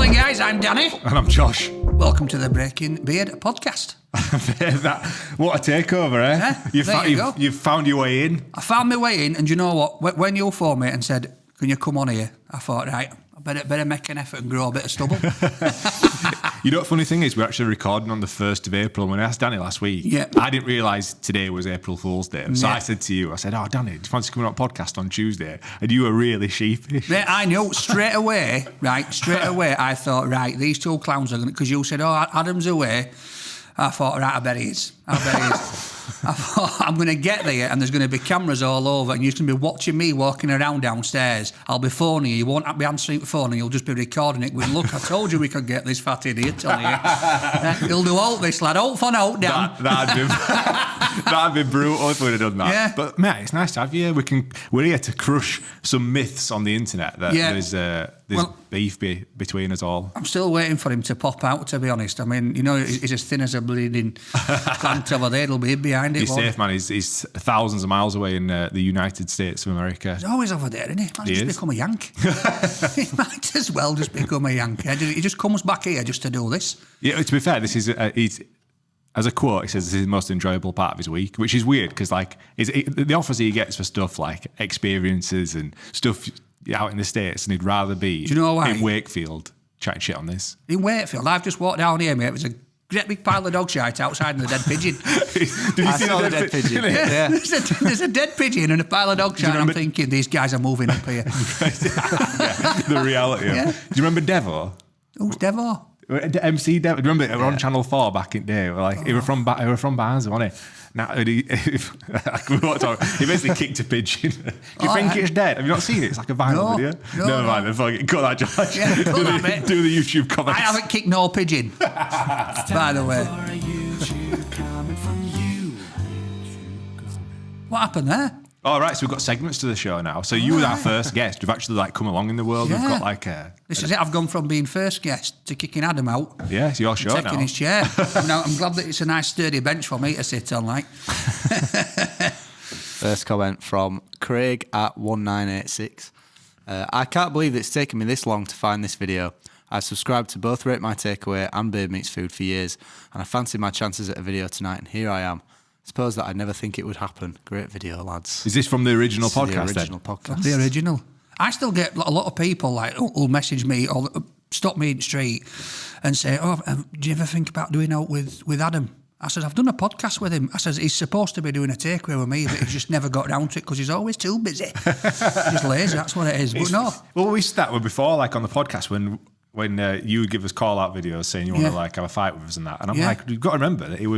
Morning, guys. I'm Danny. And I'm Josh. Welcome to the Breaking Beard podcast. What a takeover, eh? Yeah, You've found your way in. I found my way in, and do you know what? When you phoned me and said, "Can you come on here?" I thought, right, I better make an effort and grow a bit of stubble. You know what the funny thing is? We're actually recording on the 1st of April. When I asked Danny last week, I didn't realise today was April Fool's Day. So I said to you, oh, Danny, do you fancy coming on a podcast on Tuesday? And you were really sheepish. Mate, I knew straight away, I thought, right, these two clowns are going to, because you said, oh, Adam's away. I thought, right, I bet he is. I thought, I'm going to get there and there's going to be cameras all over and you're going to be watching me walking around downstairs. I'll be phoning you. You won't be answering the phone and you'll just be recording it. Going, look, I told you we could get this fat idiot on here. He'll do all this, lad. Out for now, Dan. That'd be brutal if we'd have done that. Yeah. But, mate, it's nice to have you. We're here to crush some myths on the internet that there's beef between us all. I'm still waiting for him to pop out, to be honest. I mean, you know, he's as thin as a bleeding plant over there. It'll be behind it. He's safe, man. He's thousands of miles away in the United States of America. He's always over there, isn't he? Might just become a Yank. He might as well just become a Yank. He just comes back here just to do this. Yeah, to be fair, this is... as a quote, he says this is the most enjoyable part of his week, which is weird because the offers he gets for stuff like experiences and stuff out in the States, and he'd rather be in Wakefield chatting shit on this. In Wakefield, I've just walked down here, mate. It was a great big pile of dog shite outside and a dead pigeon. Did you see the dead pigeon? Yeah. There's a dead pigeon and a pile of dog shite. I'm thinking these guys are moving up here. The reality of it. Do you remember Devo? Who's Devo? MC Devo. Do you remember? They were on Channel 4 back in the day. He were from Barnsley, wasn't he? Now, he basically kicked a pigeon. Do you think it's dead? Have you not seen it? It's like a viral video. Never mind. Then cut that, Josh. Yeah, do the YouTube comments. I haven't kicked no pigeon, by the way. What happened there? All right, so we've got segments to the show now. So you were our first guest. You've actually come along in the world. Yeah. We've got This is it. I've gone from being first guest to kicking Adam out. Yeah, it's your show now. Taking his chair. Now, I'm glad that it's a nice sturdy bench for me to sit on, like. First comment from Craig at 1986. I can't believe it's taken me this long to find this video. I've subscribed to both Rate My Takeaway and Beard Meats Food for years, and I fancied my chances at a video tonight, and here I am. Suppose that I'd never think it would happen. Great video, lads. Is this from the original podcast? The original podcast. The original. I still get a lot of people who'll message me or stop me in the street and say, "Oh, do you ever think about doing out with Adam?" I said, "I've done a podcast with him." I said, "He's supposed to be doing a takeaway with me, but he's just never got down to it because he's always too busy." Just lazy. That's what it is. But no. Well, we started with before, on the podcast when you would give us call-out videos saying you want to have a fight with us and that. And I'm like, you've got to remember that you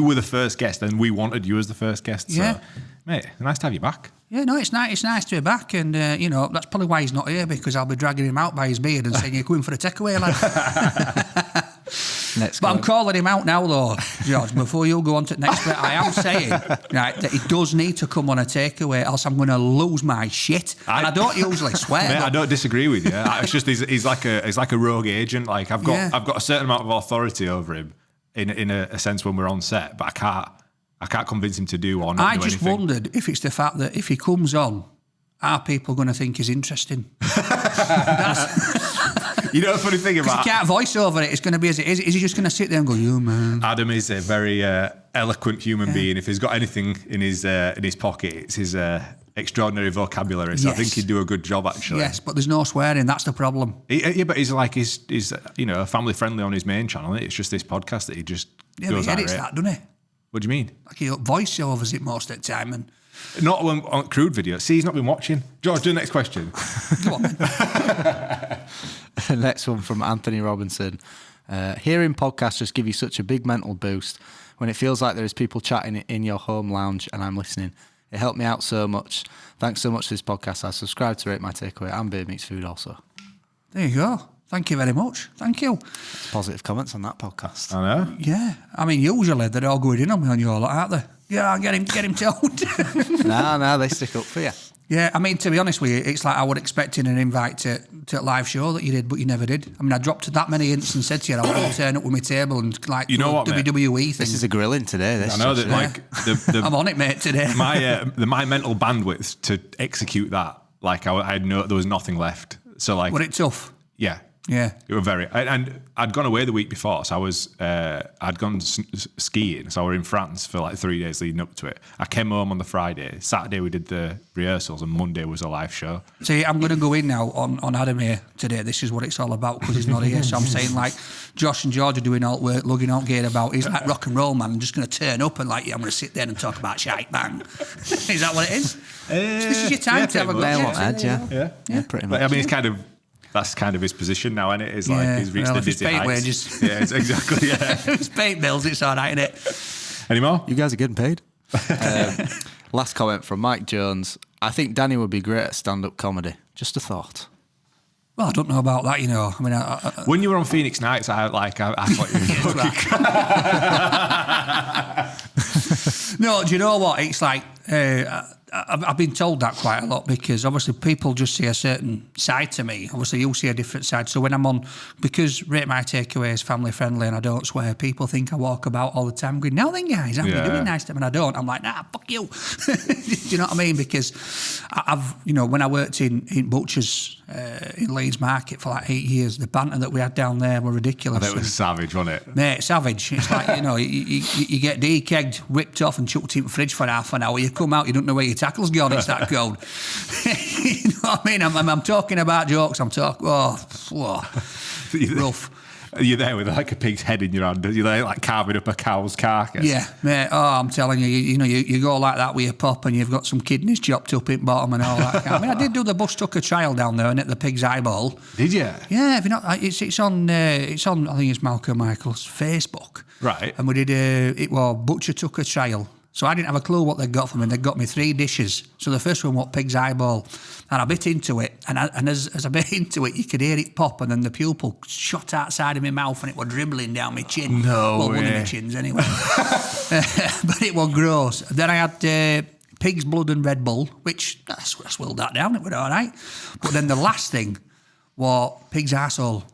were the first guest and we wanted you as the first guest. So, mate, nice to have you back. Yeah, no, it's nice to be back. And, that's probably why he's not here, because I'll be dragging him out by his beard and saying, you're going for a takeaway, lad. But I'm calling him out now, though, George, before you go on to the next bit. I am saying, right, that he does need to come on a takeaway, else I'm going to lose my shit. And I don't usually swear. Mate, I don't disagree with you. It's just he's like a rogue agent. Like I've got a certain amount of authority over him in a sense when we're on set, but I can't convince him to do or not do anything. I just wondered if it's the fact that if he comes on, are people going to think he's interesting? You know the funny thing about... Because he can't voice over it. It's going to be as it is. Is he just going to sit there and go, you man? Adam is a very eloquent human being. If he's got anything in his pocket, it's his extraordinary vocabulary. So I think he'd do a good job, actually. Yes, but there's no swearing. That's the problem. But he's family friendly on his main channel. It's just this podcast that he just goes at it. That, doesn't he? What do you mean? Like he voice overs it most of the time and... Not on crude videos. See, he's not been watching. George, do the next question. Go on, then. Next one from Anthony Robinson. Hearing podcasts just give you such a big mental boost when it feels like there is people chatting in your home lounge and I'm listening. It helped me out so much. Thanks so much for this podcast. I subscribe to Rate My Takeaway and Beard Meats Food also. There you go. Thank you very much. Thank you. Positive comments on that podcast. I know. Yeah. I mean, usually they're all going in on me on your lot, aren't they? Yeah, get him told. No, they stick up for you. Yeah, I mean, to be honest with you, it's like I was expecting an invite to a live show that you did, but you never did. I mean, I dropped that many hints and said to you, I want to turn up with my table and like you know what, WWE thing. This is a grilling today. This I know that I'm on it, mate, today. My mental bandwidth to execute that, I know there was nothing left. So Was it tough? Yeah. Yeah. It were very, and I'd gone away the week before, so I'd gone skiing, so I were in France for like 3 days leading up to it. I came home on the Friday. Saturday we did the rehearsals, and Monday was a live show. See, I'm going to go in now on Adam here today. This is what it's all about because he's not here. So I'm saying like Josh and George are doing all work, lugging out gear about. He's like rock and roll man. I'm just going to turn up and like, yeah, I'm going to sit there and talk about shite bang. Is that what it is? So this is your time to have a go. Yeah, pretty much. But, I mean, that's kind of his position now, isn't it? It's like he's reached the dizzy heights. Wages. Yeah, it's exactly. Yeah, if it's paid bills, it's all right, isn't it? Any more? You guys are getting paid. Last comment from Mike Jones. I think Danny would be great at stand-up comedy. Just a thought. Well, I don't know about that, you know. I mean, when you were on Phoenix Nights, I thought you were No, do you know what? It's like I've been told that quite a lot because obviously people just see a certain side to me. Obviously, you'll see a different side. So when I'm on, because Rate My Takeaway is family friendly and I don't swear, people think I walk about all the time going, "Now then, guys, I'm doing nice to them," and I don't. I'm like, "Nah, fuck you." Do you know what I mean? Because I've, you know, when I worked in Butchers in Leeds Market for like 8 years, the banter that we had down there were ridiculous. I bet it was savage, wasn't it? Mate, savage. It's like, you know, you get dekegged, whipped off and chucked in the fridge for half an hour. You come out, you don't know where your tackle's gone. It's that cold. You know what I mean? I'm talking about jokes. I'm talking, rough. You're there with like a pig's head in your hand. You're there like carving up a cow's carcass. Yeah, mate. Oh, I'm telling you, you know, you go like that with your pop and you've got some kidneys chopped up in bottom and all that. I mean, I did do the bush tucker trial down there and at the pig's eyeball. Did you? Yeah, have you not? It's on. I think it's Malcolm Michael's Facebook. Right. And we did it was butcher tucker trial. So I didn't have a clue what they'd got for me. They'd got me 3 dishes. So the first one was pig's eyeball. And I bit into it. And as I bit into it, you could hear it pop. And then the pupil shot outside of my mouth and it was dribbling down my chin. No way. One of my chins anyway. But it was gross. Then I had pig's blood and Red Bull, which I swilled that down. It was all right. But then the last thing was pig's arsehole.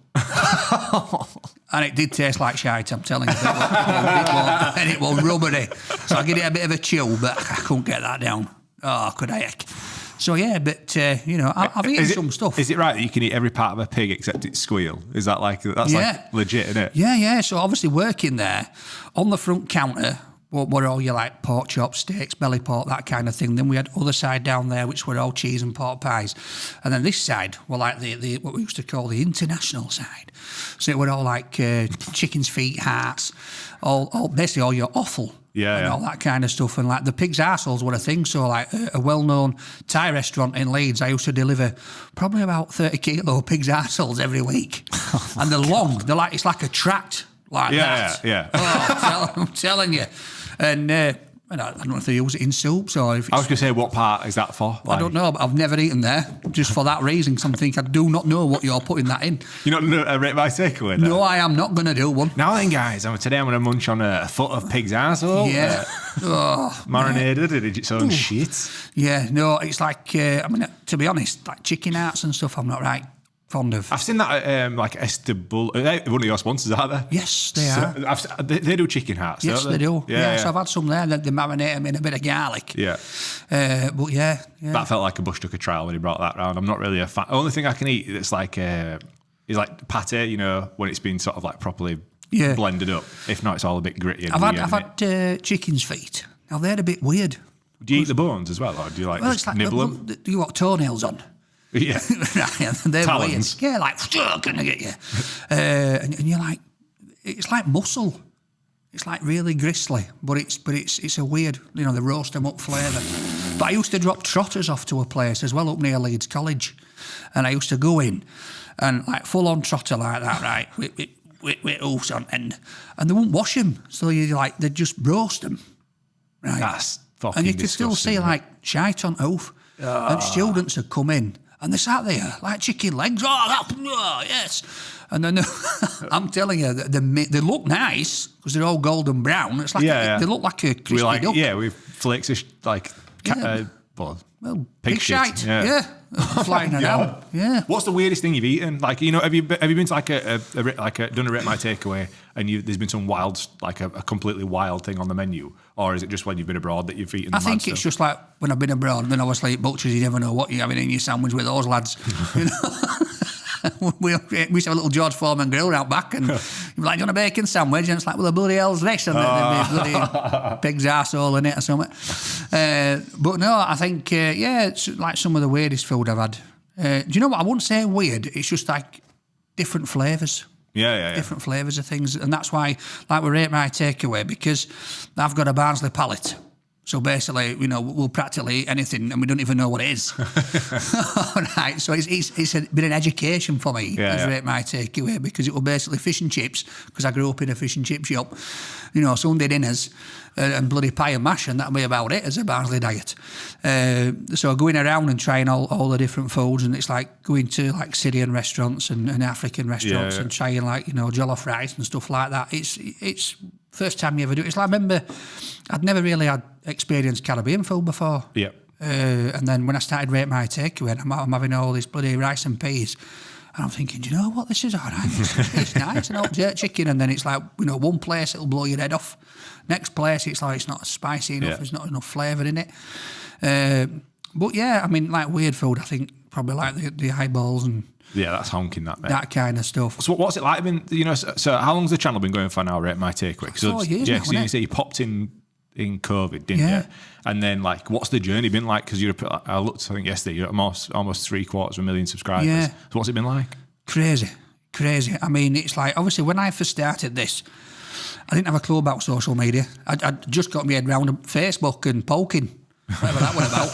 And it did taste like shite, I'm telling you. And it was rubbery. So I gave it a bit of a chew, but I couldn't get that down. Oh, could I heck. So yeah, but you know, I've eaten some stuff. Is it right that you can eat every part of a pig except its squeal? Is that like, that's like legit, isn't it? Yeah. So obviously working there, on the front counter, were all your like pork chops, steaks, belly pork, that kind of thing. Then we had other side down there, which were all cheese and pork pies. And then this side were like the what we used to call the international side. So it were all like chicken's feet, hearts, all basically all your offal. And all that kind of stuff. And like the pig's arseholes were a thing. So like a well-known Thai restaurant in Leeds, I used to deliver probably about 30 kilo pig's arseholes every week. And they're long. It's like a tract like that. Yeah. Oh, I'm telling you. And I don't know if they use it in soups or if it's... I was going to say, what part is that for? I don't know, but I've never eaten there, just for that reason. Because I'm thinking, I do not know what you're putting that in. You're not going to rate my takeaway then? No, I am not going to do one. Now then, guys, today I'm going to munch on a foot of pig's arsehole. Yeah. Marinated in its own shit. Yeah, no, it's like, I mean, to be honest, like chicken hearts and stuff, I'm not right fond of. I've seen that at like Istanbul. One of your sponsors, aren't they? Yes, they are. They do chicken hearts. Yes, don't they do. Yeah. So I've had some there. They marinate them in a bit of garlic. Yeah. But yeah. That felt like a bush tucker trial when he brought that round. I'm not really a fan. The only thing I can eat that's like is like pate. You know, when it's been sort of like properly blended up. If not, it's all a bit gritty. And I've had chicken's feet. Now they're a bit weird. Do you eat the bones as well, or do you like just nibble them? Do you want toenails on? Yeah. They're Talons. weird. Yeah, like, can I get you? And you're like, it's like muscle. It's like really gristly, but it's a weird, you know, they roast them up flavour. But I used to drop trotters off to a place as well up near Leeds College. And I used to go in and like full on trotter like that, right, with hoofs on end. And they wouldn't wash them. So they'd just roast them. Right. That's fucking And you could still see like shite on hoof. And students had come in and they sat there like chicken legs. Oh, yes. And then I'm telling you, they look nice because they're all golden brown. It's like they look like a crispy duck. Yeah, with flakes of pig shite. Yeah. Flying around. Yeah. What's the weirdest thing you've eaten? Like, you know, have you been to like done a Rate My Takeaway and there's been some wild, like a completely wild thing on the menu, or is it just when you've been abroad that you've eaten? I think it's just like when I've been abroad. Then obviously at Butchers, you never know what you're having in your sandwich with those lads. You know. we used to have a little George Foreman grill out back, and you'd be like, "Do you want a bacon sandwich?" And it's like, "Well, the bloody hell's this?" And there'd be bloody pig's arsehole in it or something. But no, I think it's like some of the weirdest food I've had. Do you know what? I wouldn't say weird. It's just like different flavours. Yeah. Different flavours of things. And that's why, like, we rate my takeaway, because I've got a Barnsley palate. So basically, we'll practically eat anything and we don't even know what it is. All right. So it's been an education for me to rate my takeaway, because it will basically fish and chips, because I grew up in a fish and chip shop, Sunday dinners and bloody pie and mash, and that'll be about it as a Barnsley diet. So going around and trying all the different foods, and it's like going to like Syrian restaurants and African restaurants and trying like, jollof rice and stuff like that. It's first time you ever do it. It's like, I remember I'd never really had experienced Caribbean food before. Yeah. And then when I started Rate My Takeaway, I'm having all this bloody rice and peas, and I'm thinking, do you know what, this is all right. It's nice, and old jerk chicken, and then it's like, one place it'll blow your head off. Next place it's like it's not spicy enough, there's not enough flavour in it. But yeah, I mean, like weird food, I think probably like the eyeballs and that's honking, that, mate. That kind of stuff. So what's it like been, so how long's the channel been going for now, Rate My Takeaway? 4 years now, so you say you popped in COVID, didn't you? And then, like, what's the journey been like? Because I looked, I think yesterday, you're almost 750,000 subscribers. Yeah. So what's it been like? Crazy. I mean, it's like, obviously, when I first started this, I didn't have a clue about social media. I'd just got my head round Facebook and poking. Whatever that was about.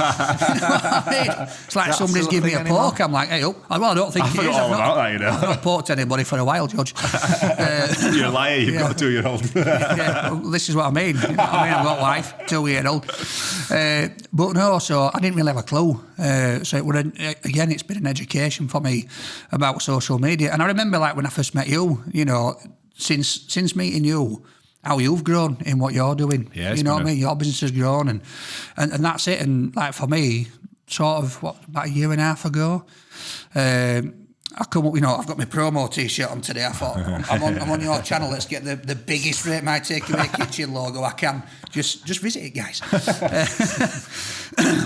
You know what I mean? It's like somebody's giving me a poke. I'm like, hey, up. Well, I don't think it is. All about that, I've not poked anybody for a while, Judge. You're a liar. You've got a 2-year-old. Well, this is what I mean. You know what I mean? I've got a wife, 2-year-old. But no, so I didn't really have a clue. So it would, again, it's been an education for me about social media. And I remember, like, when I first met you, since meeting you, how you've grown in what you're doing. Yeah, you know what I mean? Your business has grown, and that's it. And like for me, sort of about a year and a half ago, I come up, I've got my promo T-shirt on today. I thought, I'm on your channel. Let's get the biggest Rate My Takeaway kitchen logo I can. Just visit it, guys.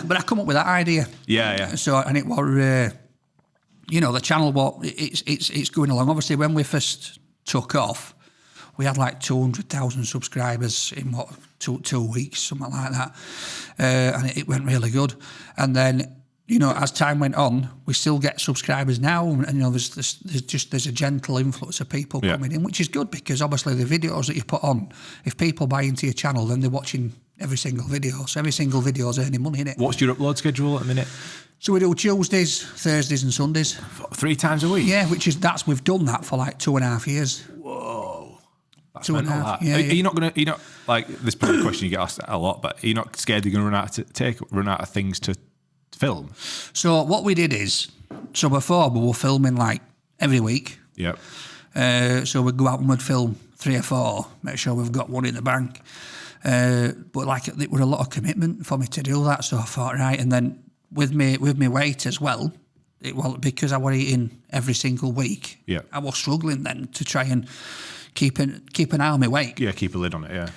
But I come up with that idea. Yeah. So, and it was, the channel. It's going along. Obviously, when we first took off, we had like 200,000 subscribers in two weeks, something like that, and it went really good. And then, as time went on, we still get subscribers now, and there's a gentle influx of people coming in, which is good, because obviously the videos that you put on, if people buy into your channel, then they're watching every single video. So every single video is earning money in it. What's your upload schedule at the minute? So we do Tuesdays, Thursdays, and Sundays. 3 times a week. Yeah, we've done that for like 2.5 years. That's mental, that. Are you not like, this is probably a question you get asked a lot, but are you not scared you're going to run out of things to film? So what we did is, before we were filming like every week. Yep. So we'd go out and we'd film 3 or 4, make sure we've got one in the bank. But like, it was a lot of commitment for me to do that. So I thought, right, and then with me weight as well, because I was eating every single week. Yeah. I was struggling then to try and keep an eye on my weight. Yeah, keep a lid on it, yeah.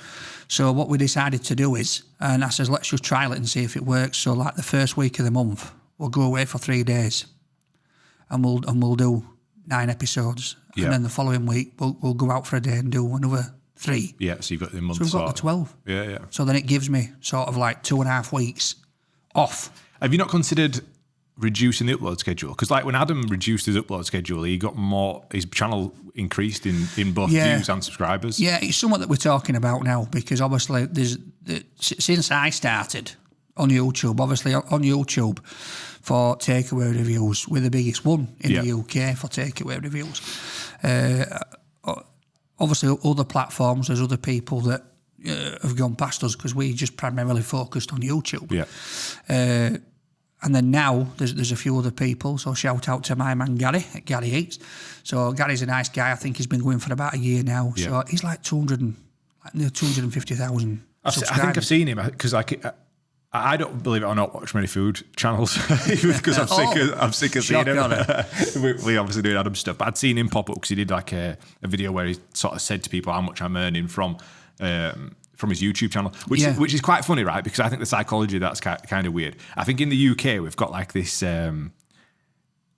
So what we decided to do is, and I says, let's just trial it and see if it works. So like the first week of the month, we'll go away for 3 days, and we'll do 9 episodes. Yeah. And then the following week, we'll go out for a day and do another 3. Yeah, so you've got the month. So we've got the 12. Yeah. So then it gives me sort of like 2.5 weeks off. Have you not considered reducing the upload schedule? Because like when Adam reduced his upload schedule, he got more, his channel increased in both views and subscribers. Yeah, it's something that we're talking about now, because obviously since I started on YouTube, for takeaway reviews, we're the biggest one in the UK for takeaway reviews. Obviously other platforms, there's other people that have gone past us, because we just primarily focused on YouTube. Yeah. And then now there's a few other people. So shout out to my man Gary at Gary Eats. So Gary's a nice guy. I think he's been going for about a year now. Yeah. So he's like 250,000 subscribers. I think I've seen him, because I don't, believe it or not, watch many food channels because I'm sick of seeing him. we obviously do Adam stuff, but I'd seen him pop up because he did like a video where he sort of said to people how much I'm earning from his YouTube channel, which is quite funny, right? Because I think the psychology of that's kind of weird. I think in the UK we've got like this.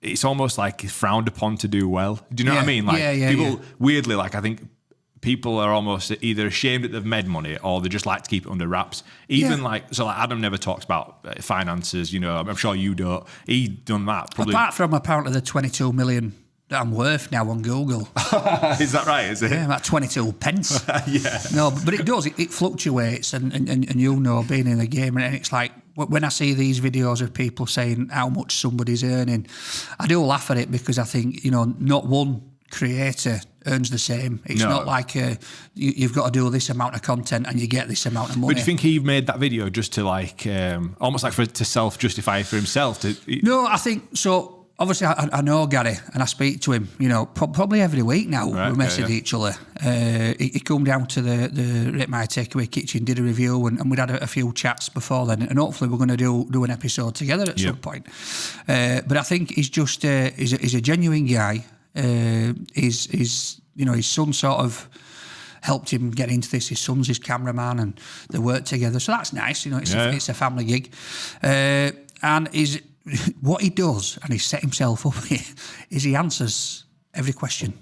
it's almost like it's frowned upon to do well. Do you know what I Yeah. mean? Like Yeah, people weirdly, like I think people are almost either ashamed that they've made money or they just like to keep it under wraps. Even like Adam never talks about finances. You know, I'm sure you don't. He done that probably. Apart from apparently the 22 million that I'm worth now on Google. Is that right? Is it? Yeah, about 22 pence. Yeah. No, but it does. It fluctuates, and you'll know, being in the game, and it's like when I see these videos of people saying how much somebody's earning, I do laugh at it because I think, you know, not one creator earns the same. It's not like you've got to do this amount of content and you get this amount of money. But do you think he made that video just to like, almost like to self-justify for himself? No, I think so. Obviously, I know Gary and I speak to him, you know, probably every week now. Right, we message each other. He come down to the Rate My Takeaway kitchen, did a review, and we'd had a few chats before then. And hopefully we're going to do an episode together at some point. But I think he's just he's a genuine guy. His you know, his son sort of helped him get into this. His son's his cameraman, and they work together. So that's nice. You know, it's a family gig, and what he does, and he's set himself up here, is he answers every question.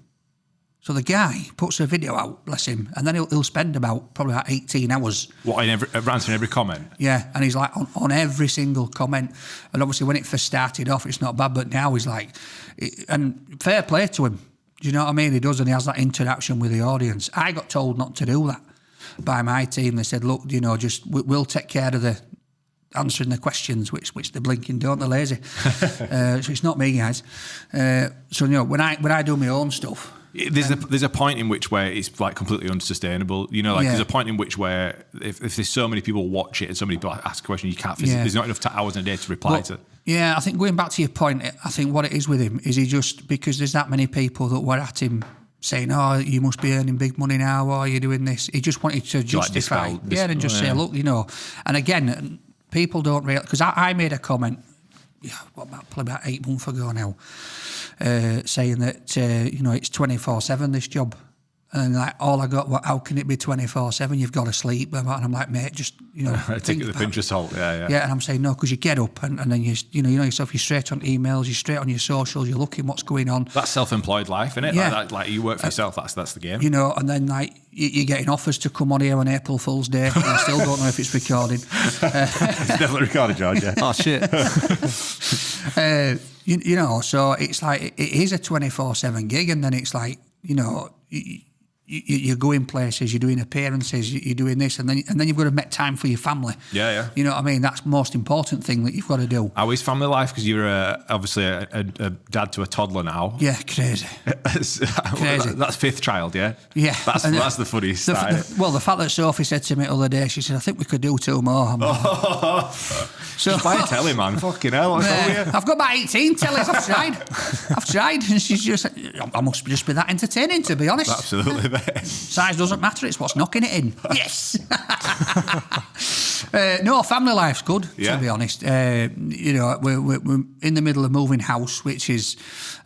So the guy puts a video out, bless him, and then he'll spend probably about 18 hours. What, answering every comment? Yeah, and he's like on every single comment. And obviously when it first started off, it's not bad, but now he's like, and fair play to him. Do you know what I mean? He does, and he has that interaction with the audience. I got told not to do that by my team. They said, look, you know, just we'll take care of the answering the questions, which they're blinking, don't they, lazy? So it's not me, guys. So, you know, when I do my own stuff, there's a point in which where it's like completely unsustainable. You know, like there's a point in which where if there's so many people watch it and so many people ask a question, you can't. There's not enough hours in a day to reply to. Yeah, I think going back to your point, I think what it is with him is he just, because there's that many people that were at him saying, oh, you must be earning big money now, or you're doing this. He just wanted to justify, and just say, look, you know. And again, people don't really, because I made a comment, probably about 8 months ago now, saying that, you know, it's 24/7, this job. And like, all I got, how can it be 24/7? You've got to sleep. And I'm like, mate, just, you know. Take it with a pinch of salt, yeah. Yeah, and I'm saying, no, because you get up and then you know yourself, you're straight on emails, you're straight on your socials, you're looking what's going on. That's self-employed life, isn't it? Yeah. Like you work for yourself, that's the game. You know, and then like, you're getting offers to come on here on April Fool's Day, and I still don't know if it's recording. It's definitely recorded, George, yeah. Oh, shit. You know, so it's like, it is a 24/7 gig, and then it's like, you know, you're going places, you're doing appearances, you're doing this, and then you've got to make time for your family. Yeah. You know what I mean? That's the most important thing that you've got to do. How is family life? Because you're obviously a dad to a toddler now. Yeah, crazy. Crazy. That's fifth child, yeah? Yeah. That's the funniest side. Well, the fact that Sophie said to me the other day, she said, I think we could do 2 more. I'm like, so, just buy a telly, man. Fucking hell. What's wrong with you? I've got about 18 tellies. I've tried. And she's just, I must just be that entertaining, to be honest. Absolutely, mate. Size doesn't matter, it's what's knocking it in. Yes. No, family life's good, to be honest. You know, we're in the middle of moving house, which is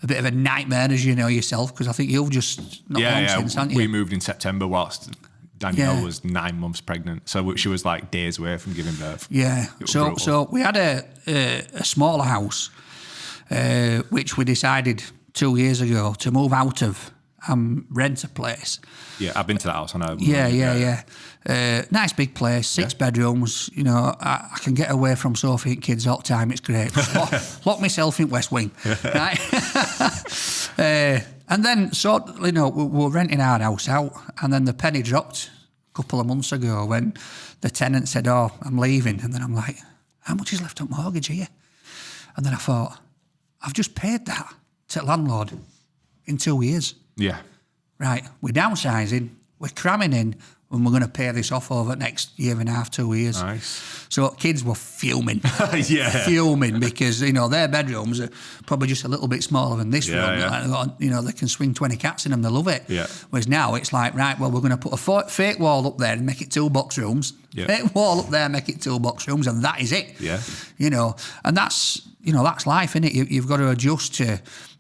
a bit of a nightmare, as you know yourself, because I think you've just not long since, haven't you? We moved in September whilst Danielle was 9 months pregnant, so she was like days away from giving birth. Yeah. So we had a smaller house, which we decided 2 years ago to move out of and rent a place. Yeah, I've been to that house. I know. Yeah. Nice big place, 6 bedrooms. You know, I can get away from Sophie and kids all the time. It's great. Lock myself in West Wing, right? And then, so, you know, we were renting our house out, and then the penny dropped a couple of months ago when the tenant said, oh, I'm leaving. And then I'm like, how much is left on mortgage here? And then I thought, I've just paid that to the landlord in 2 years. Yeah. Right, we're downsizing, we're cramming in, and we're going to pay this off over the next year and a half, 2 years. Nice. So kids were fuming. Yeah. Fuming, because, you know, their bedrooms are probably just a little bit smaller than this room. Yeah. Like, you know, they can swing 20 cats in them, they love it. Yeah. Whereas now it's like, right, well, we're going to put a fake wall up there and make it 2 box rooms. Yeah. Fake wall up there, make it 2 box rooms, and that is it. Yeah. You know, and that's life, innit? You've got to adjust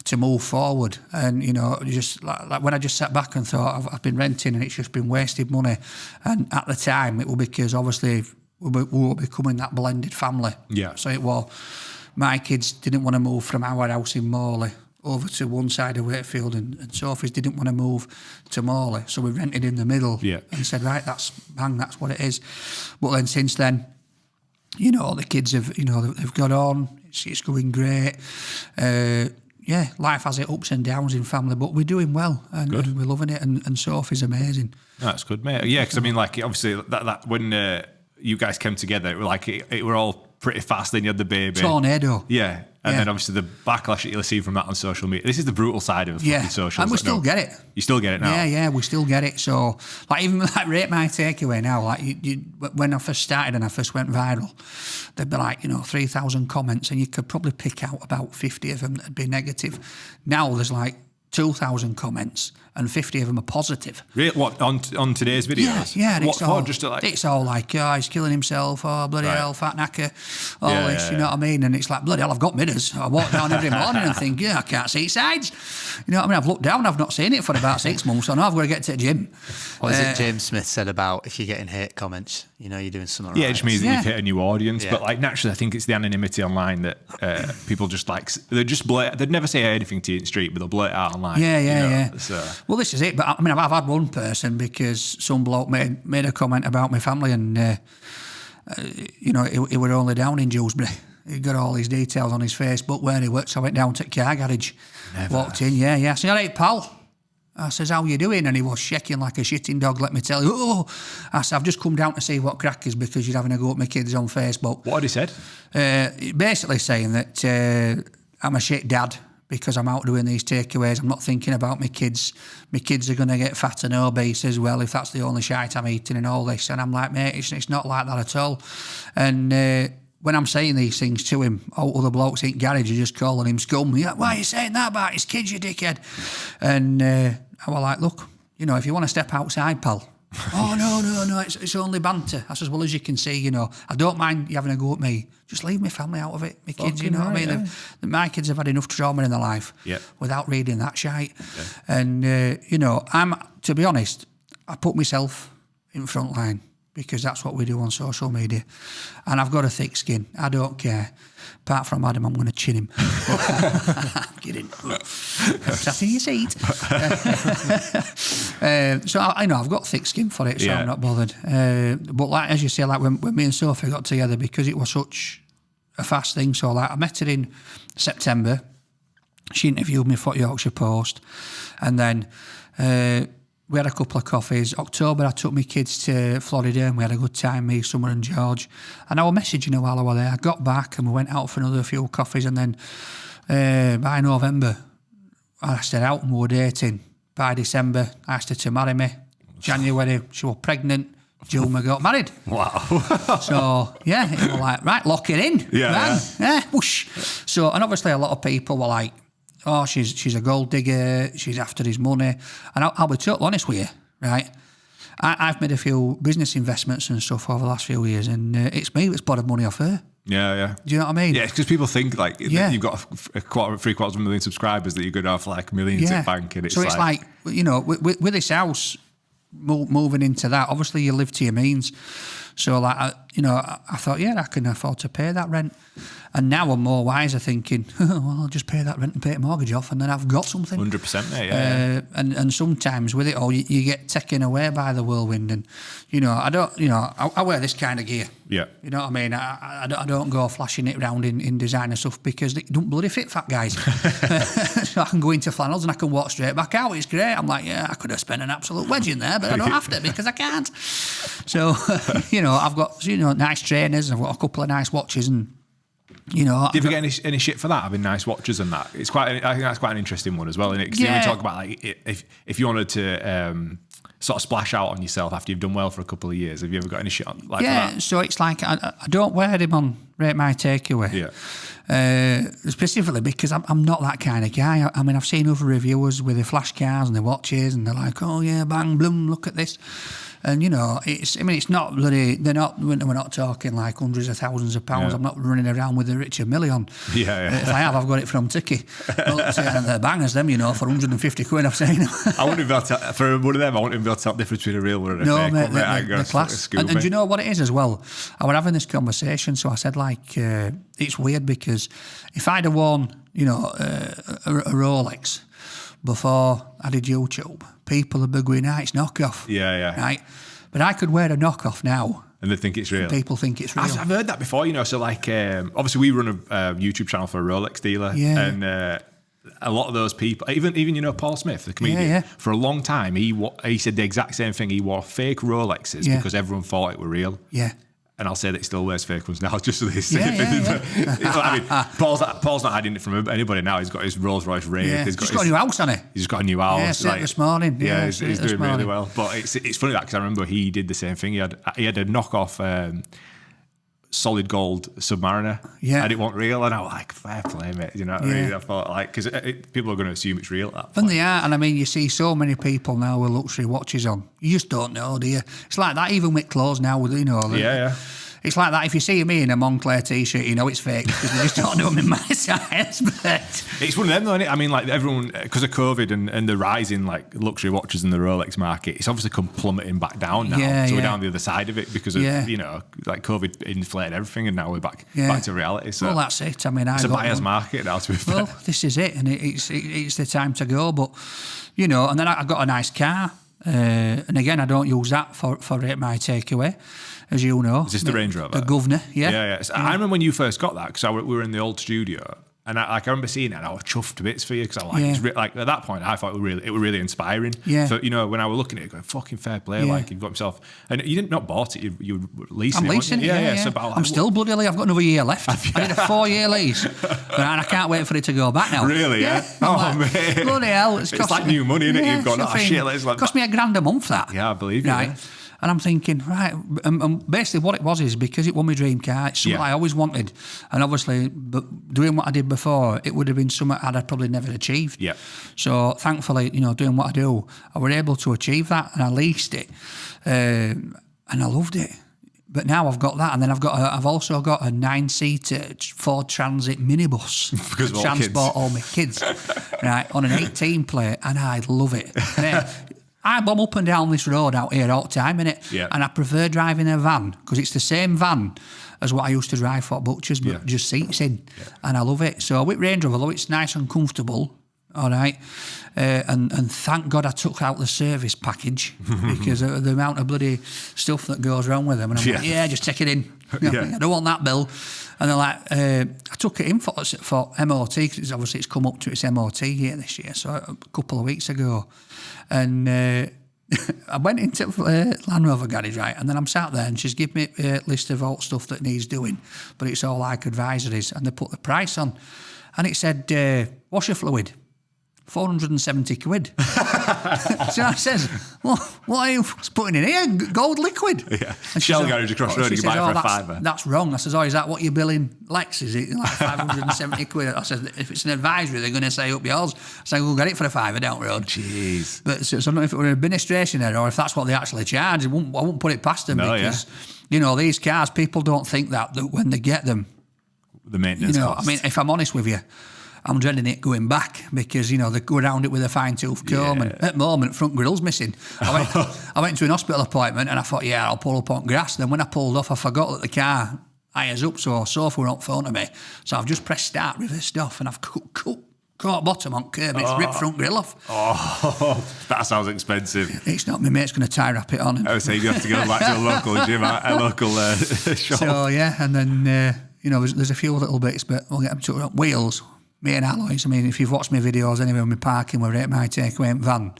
to move forward. And, you know, just like when I just sat back and thought, I've been renting and it's just been wasted money. And at the time, it was because obviously we were becoming that blended family. Yeah. So it was, my kids didn't want to move from our house in Morley over to one side of Wakefield, and Sophie's didn't want to move to Morley, so we rented in the middle and said, right, that's what it is. But then since then, you know, the kids have, you know, they've got on, it's going great. Life has its ups and downs in family, but we're doing well and we're loving it, and Sophie's amazing. That's good, mate. Yeah, because I mean, like, obviously, that when you guys came together, it were like it were all pretty fast. Then you had the baby. Tornado. Yeah. And then obviously the backlash that you'll see from that on social media. This is the brutal side of fucking social. And we still get it. You still get it now? Yeah, we still get it. So, like, even like Rate My Takeaway now, like, when I first started and I first went viral, there'd be like, you know, 3,000 comments, and you could probably pick out about 50 of them that'd be negative. Now there's like 2,000 comments and 50 of them are positive. Really? What, on today's videos? Yeah. What for? Just to, like... It's all like, oh, he's killing himself, oh, bloody hell, fat knacker, all this, you know what I mean? And it's like, bloody hell, I've got midders. I walk down every morning and think, I can't see sides. You know what I mean? I've looked down, I've not seen it for about 6 months, so now I've got to get to the gym. What is it James Smith said about if you're getting hate comments, you know you're doing something right? Yeah, it just means that you've hit a new audience. Yeah. But like naturally, I think it's the anonymity online that people just like, they'd never say anything to you in the street, but they'll blurt it out online. Yeah. So. Well, this is it. But I mean, I've had one person because some bloke made a comment about my family, and you know, he were only down in Dewsbury. He got all his details on his Facebook where he works. So I went down to the car garage, walked in. Yeah. I said, all right, pal. I says, how you doing? And he was shaking like a shitting dog, let me tell you. Oh, I said, I've just come down to see what crack is because you're having a go at my kids on Facebook. What had he said? Basically saying that I'm a shit dad because I'm out doing these takeaways. I'm not thinking about my kids. My kids are going to get fat and obese as well if that's the only shite I'm eating and all this. And I'm like, mate, it's not like that at all. And when I'm saying these things to him, all other blokes in garage are just calling him scum. Yeah, why are you saying that about his kids, you dickhead? And I was like, look, you know, if you want to step outside, pal. Oh, no, it's only banter. I says, well, as you can see, you know, I don't mind you having a go at me. Just leave my family out of it. My kids, you know what I mean? My kids have had enough trauma in their life without reading that shite. Yeah. And, you know, to be honest, I put myself in front line because that's what we do on social media. And I've got a thick skin. I don't care. Apart from Adam, I'm going to chin him. I'm kidding. Sat in your seat. So I know I've got thick skin for it, so I'm not bothered. But like as you say, like when me and Sophie got together, because it was such a fast thing. So like I met her in September. She interviewed me for Yorkshire Post, and then we had a couple of coffees. October, I took my kids to Florida and we had a good time, me, Summer and George. And I was messaging her while I was there. I got back and we went out for another few coffees, and then by November, I asked her out and we were dating. By December, I asked her to marry me. January, she was pregnant. June, we got married. Wow. So, yeah, it was like, right, lock it in. Yeah. Whoosh. So, and obviously a lot of people were like, oh, she's a gold digger, she's after his money. And I'll be totally honest with you, right? I've made a few business investments and stuff over the last few years, and it's me that's borrowed money off her. Yeah. Do you know what I mean? Yeah, because people think like you've got 750,000 subscribers that you're going to have like millions at bank, and it's so it's like you know, with this house moving into that, obviously you live to your means. So like I thought, I can afford to pay that rent. And now I'm more wiser, thinking, well, I'll just pay that rent and pay a mortgage off, and then I've got something. 100%, mate. Yeah. And sometimes with it all, you get taken away by the whirlwind, and I wear this kind of gear. Yeah. You know what I mean? I don't go flashing it around in designer stuff because it don't bloody fit fat guys. So I can go into flannels and I can walk straight back out. It's great. I'm like, I could have spent an absolute wedge in there, but I don't have to because I can't. So, I've got nice trainers. I've got a couple of nice watches, and do you ever get any shit for that, having nice watches and that? I think that's quite an interesting one as well, isn't it? Because we talk about like if you wanted to sort of splash out on yourself after you've done well for a couple of years. Have you ever got any shit like that? So it's like I don't wear them on Rate My Takeaway. Yeah. Specifically because I'm not that kind of guy. I mean, I've seen other reviewers with their flash cars and their watches, and they're like, oh yeah, bang, bloom, look at this. And it's not bloody. We're not talking like hundreds of thousands of pounds. Yeah. I'm not running around with a Richard Mille on. Yeah. If I have, I've got it from Tiki. But they're bangers, them, for 150 quid. I've seen them. I wouldn't be able to, for one of them. I wouldn't be be able to tell the difference between a real one and a No, fake mate, one, mate. I the go, class. "Screw And me." do you know what it is as well? I was having this conversation, so I said, like, it's weird because if I'd have worn, you know, a Rolex before I did YouTube, people would be going, it's knockoff. Yeah. Right? But I could wear a knockoff now. And they think it's real. People think it's real. I've heard that before, you know. So, like, obviously, we run a YouTube channel for a Rolex dealer, Yeah. and a lot of those people, even you know, Paul Smith, the comedian, Yeah. for a long time, he said the exact same thing. He wore fake Rolexes because everyone thought it were real. Yeah. And I'll say that he still wears fake ones now, just so they see. Yeah. I mean, Paul's not hiding it from anybody now. He's got his Rolls Royce Wraith. Yeah. He's got a new house, hasn't he? He's got a new house. Yeah, said it this morning. Yeah, Yeah, he's said it this doing really morning. well. But it's funny that because I remember he did the same thing. He had a knockoff solid gold Submariner. Yeah. And it wasn't real. And I was like, fair play, mate. You know what I mean? I thought, like, because people are going to assume it's real at that point. And they are, and I mean, you see so many people now with luxury watches on. You just don't know, do you? It's like that even with clothes now, with, you know. Yeah. It's like that if you see me in a Moncler t-shirt, you know it's fake because they just don't know I'm in my size. But it's one of them, though, isn't it? I mean, like everyone, because of COVID and the rise in like luxury watches in the Rolex market, it's obviously come plummeting back down now. Yeah, so we're yeah. down the other side of it because of you know, like COVID inflated everything, and now we're back to reality. So well, that's it. I mean, it's a buyer's market now. To be fair. Well, this is it, and it's the time to go. But you know, and then I got a nice car, and again, I don't use that for Rate My Takeaway. As you know. Is this the Range Rover? The Governor, yeah. Yeah. So I remember when you first got that, because we were in the old studio, and I remember seeing it, and I was chuffed to bits for you, because I like at that point, I thought it was really inspiring. Yeah. For, you know, when I was looking at it, going, fucking fair play, like, you've got himself, and you didn't not bought it, you were leasing it. I'm leasing it, yeah. So about, I'm still bloody, I've got another year left. I did a 4-year lease, and I can't wait for it to go back now. Really, yeah? I'm Oh, like, man. bloody hell. It's like new money, isn't it? You've gone, shit, let's like... Cost me $1,000 a month, that. Yeah, I believe you, right? yeah. And I'm thinking, right, and basically what it was is because it was my dream car, it's something I always wanted. And obviously, but doing what I did before, it would have been something I'd probably never achieved. Yeah. So thankfully, you know, doing what I do, I was able to achieve that, and I leased it. And I loved it. But now I've got that, and then I've also got a 9-seater Ford Transit minibus Because to transport all my kids, right, on an 18 plate, and I love it. I bomb up and down this road out here all the time, innit? Yeah. And I prefer driving a van because it's the same van as what I used to drive for Butchers, but just seats in. Yeah. And I love it. So with Range Rover, though, it's nice and comfortable, all right? And thank God I took out the service package because of the amount of bloody stuff that goes wrong with them. And I'm like, just take it in. You know, I don't want that bill. And they're like, I took it in for MOT because obviously it's come up to its MOT here this year, so a couple of weeks ago. And I went into Land Rover garage, right, and then I'm sat there and she's given me a list of all stuff that needs doing, but it's all like advisories, and they put the price on. And it said, washer fluid, 470 quid. So I says, well, what are you putting in here? Gold liquid? Yeah. And Shell garage across the road, you can buy it for a fiver. That's wrong. I says, is that what you're billing Lex? Is it like 570 quid? I said, if it's an advisory, they're going to say up yours. I said, we'll get it for a fiver down the road. Jeez. But so I don't know if it were an administration error or if that's what they actually charge. I wouldn't put it past them because, you know, these cars, people don't think that when they get them. The maintenance costs. I mean, if I'm honest with you, I'm dreading it going back because, you know, they go around it with a fine-tooth comb and at the moment, front grill's missing. I went to an hospital appointment and I thought, I'll pull up on grass. Then when I pulled off, I forgot that the car hires up, so sofa were up in front of me. So I've just pressed start, reversed off, and I've caught bottom on curb. It's ripped front grill off. Oh, that sounds expensive. It's not. My mate's going to tie wrap it on. I would say you have to go back to a local gym, a local shop. So, and then, you know, there's a few little bits, but we'll get them to wheels. Me and alloys. I mean, if you've watched my videos anyway, with me parking with Rate My Takeaway van,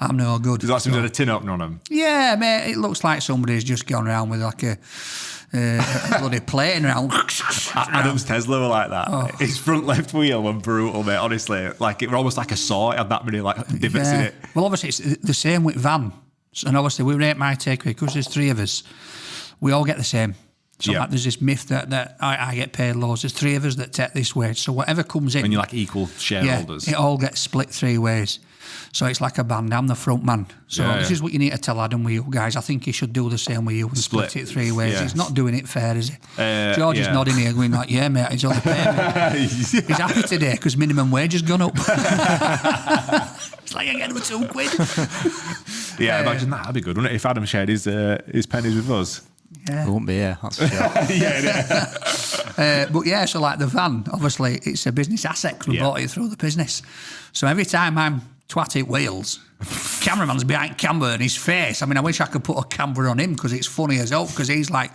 I'm no good. Does that seem to have a tin opener on them? Yeah, mate. It looks like somebody's just gone around with like a bloody plane around. Adam's Tesla were like that. His front left wheel was brutal, mate. Honestly, like it was almost like a saw. It had that many like divots in it. Well, obviously it's the same with van, and obviously we Rate My Takeaway because there's 3 of us. We all get the same. So like, there's this myth that I get paid loads. There's 3 of us that take this way. So whatever comes in... And you're like equal shareholders. It all gets split 3 ways. So it's like a band. I'm the front man. So this is what you need to tell Adam with you guys. I think he should do the same with you and split it 3 ways. He's not doing it fair, is he? George is nodding here going like, mate, he's only paying me. He's happy today because minimum wage has gone up. It's like, I get him 2 quid. Yeah, imagine that. That'd be good, wouldn't it? If Adam shared his pennies with us. Yeah. We won't be here, that's for sure. But yeah, so like the van, obviously, it's a business asset 'cause we bought it through the business. So every time I'm twatty at Wales, cameraman's behind camera and his face. I mean, I wish I could put a camera on him because it's funny as hell. Because he's like,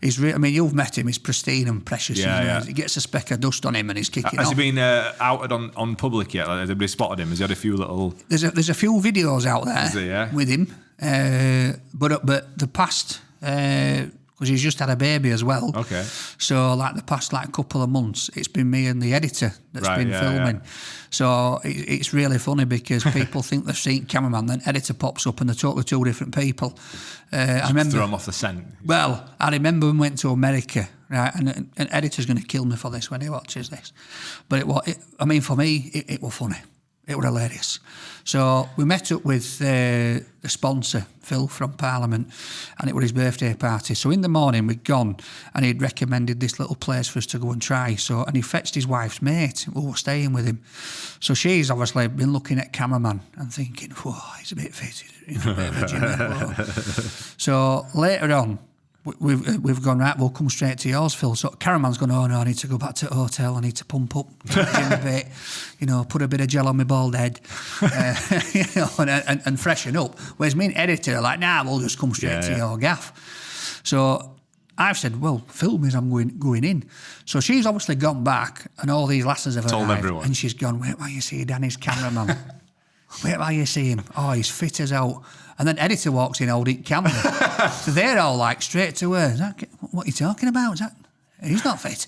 I mean, you've met him. He's pristine and precious. He gets a speck of dust on him and he's kicking Has off. he been outed on public yet? Like, has anybody spotted him? Has he had a few little? There's a few videos out there with him, but the past. Because he's just had a baby as well. Okay. So like the past couple of months, it's been me and the editor that's been filming. Yeah. So it's really funny because people think they've seen cameraman, then editor pops up and they're totally two different people. I remember throw him off the scent. Well, I remember when we went to America, right? And an editor's going to kill me for this when he watches this. But for me, it was funny. It was hilarious. So we met up with the sponsor, Phil, from Parliament, and it was his birthday party. So in the morning we'd gone and he'd recommended this little place for us to go and try. And he fetched his wife's mate who was staying with him. So she's obviously been looking at cameraman and thinking, whoa, he's a bit fit, he's a bit of a gymmer. So later on, we've gone, right, we'll come straight to yours, Phil. So cameraman's gone, oh no, I need to go back to the hotel, I need to pump up, gym a bit, put a bit of gel on my bald head, and freshen up. Whereas me and editor are like, nah, we'll just come straight to your gaff. So I've said, well, film is I'm going in. So she's obviously gone back and all these lasses have told arrived, everyone. and she's gone, wait while you see Danny's cameraman. Wait while you see him. Oh, he's fit as out. And then editor walks in holding camera. So they're all like straight to her. What are you talking about? He's not fit.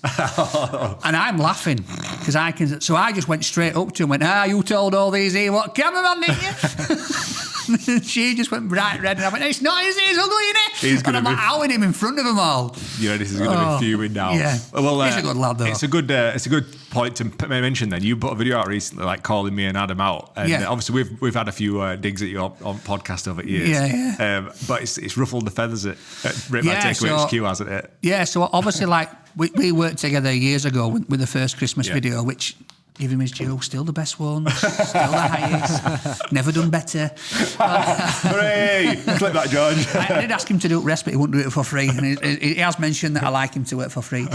And I'm laughing because I can. So I just went straight up to him and went, you told all these here what cameraman, didn't you? And she just went bright red and I went, it's not his, he's ugly, innit? And I'm like outing him in front of them all. Yeah, this is going to be fuming now. Yeah. Well, he's a good lad though. It's a good point to mention then. You put a video out recently like calling me and Adam out. And obviously we've had a few digs at you on podcast over years. Yeah. But it's ruffled the feathers at Rate My Takeaway HQ, hasn't it? Yeah, so obviously we worked together years ago with the first Christmas video, which give him his due, still the best one, still the highest, never done better. Hooray! Clip that, George. I did ask him to do it rest, but he wouldn't do it for free. And he has mentioned that I like him to work for free.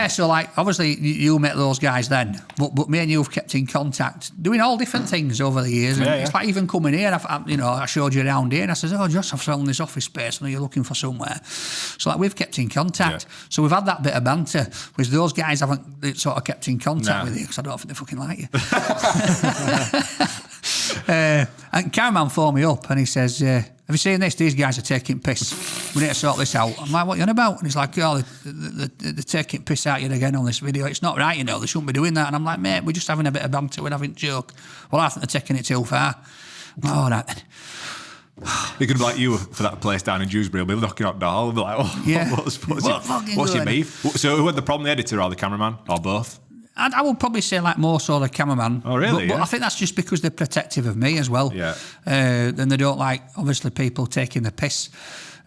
So obviously you met those guys then, but me and you have kept in contact, doing all different things over the years. And it's like even coming here, I showed you around here, and I said, oh, Josh, I've found this office space, and you're looking for somewhere. So we've kept in contact. Yeah. So we've had that bit of banter, which those guys haven't sort of kept in contact with you because I don't think they fucking like you. And cameraman phoned me up and he says, have you seen this? These guys are taking piss. We need to sort this out. I'm like, what are you on about? And he's like, oh, they're taking piss out you again on this video. It's not right, they shouldn't be doing that. And I'm like, mate, we're just having a bit of banter. We're having a joke. Well, I think they're taking it too far. All right then. They could be like you for that place down in Dewsbury. They'll be knocking on the door. They'll be like, what's your beef? So who had the problem, the editor or the cameraman or both? I would probably say more so the cameraman. Oh, really? But I think that's just because they're protective of me as well. Yeah. And they don't like, obviously, people taking the piss.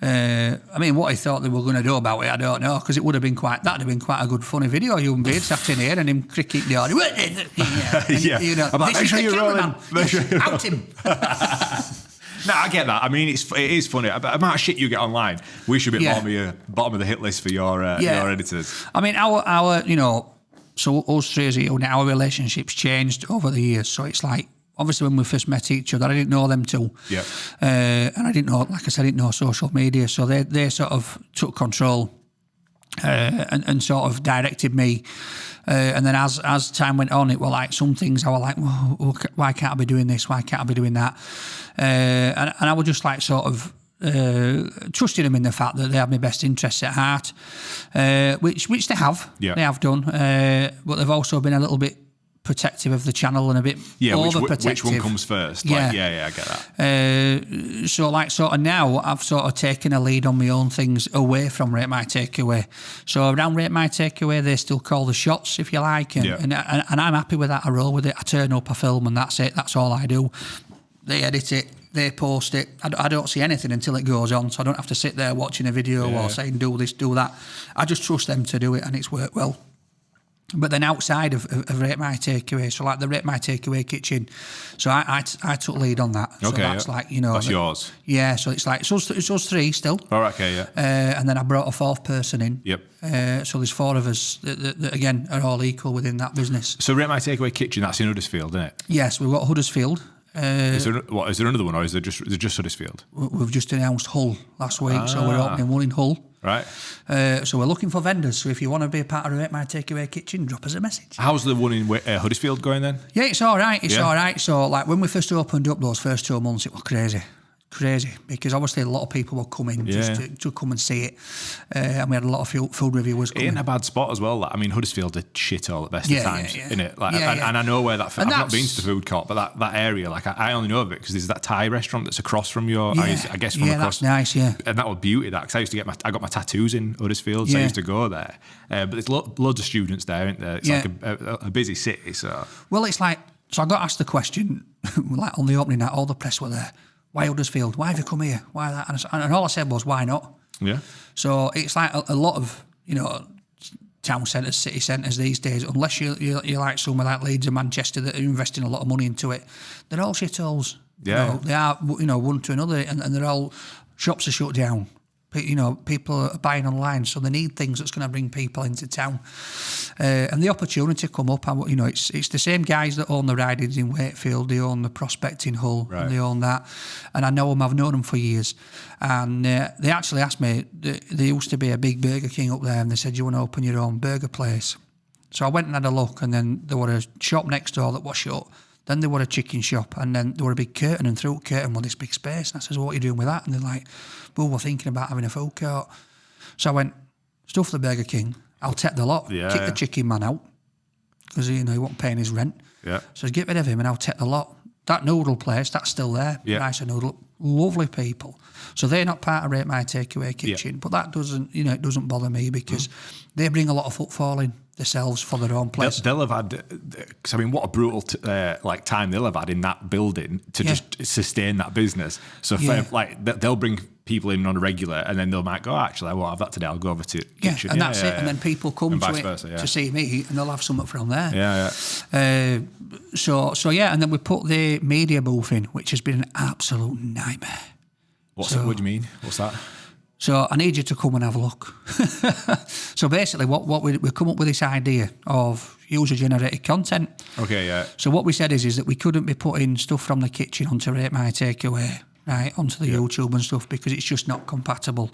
What he thought they were going to do about it, I don't know, because that'd have been quite a good, funny video. You and Beard sat in here and him cricking the audio. I'm like, make sure you're rolling. Out him. No, I get that. I mean, it is funny. The amount of shit you get online, we should be bottom of the hit list for your editors. I mean, our so us three as a unit, our relationship's changed over the years. So it's like, obviously when we first met each other, I didn't know them two. Yeah. And I didn't know, like I said, I didn't know social media. So they sort of took control and sort of directed me. And then as time went on, it were like some things I were like, well, why can't I be doing this? Why can't I be doing that? And I would just like sort of trusting them in the fact that they have my best interests at heart, which they have. Yeah. They have done. But they've also been a little bit protective of the channel and a bit overprotective. Which one comes first? I get that. So sort of now I've sort of taken a lead on my own things away from Rate My Takeaway. So around Rate My Takeaway, they still call the shots, if you like, and I'm happy with that. I roll with it. I turn up, I film, and that's it. That's all I do. They edit it. They post it. I don't see anything until it goes on, so I don't have to sit there watching a video or saying do this, do that. I just trust them to do it, and it's worked well. But then outside of Rate My Takeaway, so like the Rate My Takeaway kitchen, so I took lead on that. So Okay, that's yeah. like, you know. That's yours. Yeah, so it's like, it's us three still. All right, okay, yeah. And then I brought a fourth person in. Yep. So there's four of us that again, are all equal within that business. So Rate My Takeaway kitchen, that's in Huddersfield, isn't it? Yes, we've got Huddersfield. Is there another one, or is it just Huddersfield? We've just announced Hull last week, so we're opening one in Hull. Right. So we're looking for vendors. So if you want to be a part of Rate My Takeaway kitchen, drop us a message. How's the one in Huddersfield going then? Yeah, it's all right. It's Yeah. all right. So like when we first opened up those first 2 months, it was crazy because obviously a lot of people were coming just to come and see it, and we had a lot of food reviewers coming. It ain't a bad spot as well. Like, I mean, Huddersfield's a shithole at best of times, isn't it? Like, Yeah, and I know where that. I've not been that's- to the food court, but that area, like I only know of it because there's that Thai restaurant that's across from your. I guess from across. That's nice. Yeah. And that was beauty. That because I used to I got my tattoos in Huddersfield, so I Yeah. used to go there. But there's loads of students there, isn't there? It's like a busy city. So Well, it's like, so I got asked the question, like on the opening night, all the press were there. Why Huddersfield? Why have you come here? Why that? And all I said was, why not? yeah, So it's like a lot of, you know, town centres, city centres these days, unless you're like somewhere like Leeds and Manchester that are investing a lot of money into it, they're all shitholes. Yeah. You know, they are, you know, one to another, and they're all, shops are shut down. You know, people are buying online, so they need things that's going to bring people into town. And the opportunity come up, and you know, it's the same guys that own the ridings in Wakefield, they own the Prospect in Hull, Right. and they own that. And I know them, I've known them for years. And they actually asked me, there used to be a big Burger King up there, and they said, you want to open your own burger place? So I went and had a look, and then there were a shop next door that was shut. Then there were a chicken shop, and then there were a big curtain, and through the curtain was this big space. And I says, well, what are you doing with that? And they're like, well, we're thinking about having a food court. So I went, stuff the Burger King, I'll take the lot, kick the chicken man out, because, you know, he wasn't paying his rent. yeah. So get rid of him and I'll take the lot. That noodle place, that's still there. Yeah. Nicer noodle, lovely people. So they're not part of Rate My Takeaway kitchen, but that doesn't, you know, it doesn't bother me because they bring a lot of footfall in themselves for their own place. They'll have had, because I mean, what a brutal like time they'll have had in that building to just sustain that business. So like they'll bring people in on a regular, and then they might go, actually, I won't have that today. I'll go over to kitchen. And that's it. And then people come And to vice it versa, to see me, and they'll have something from there. Yeah. So yeah, and then we put the media booth in, which has been an absolute nightmare. What do you mean? What's that? So I need you to come and have a look. So basically, what we come up with this idea of user-generated content. Okay, yeah. So what we said is that we couldn't be putting stuff from the kitchen onto Rate My Takeaway, right, onto the YouTube and stuff, because it's just not compatible.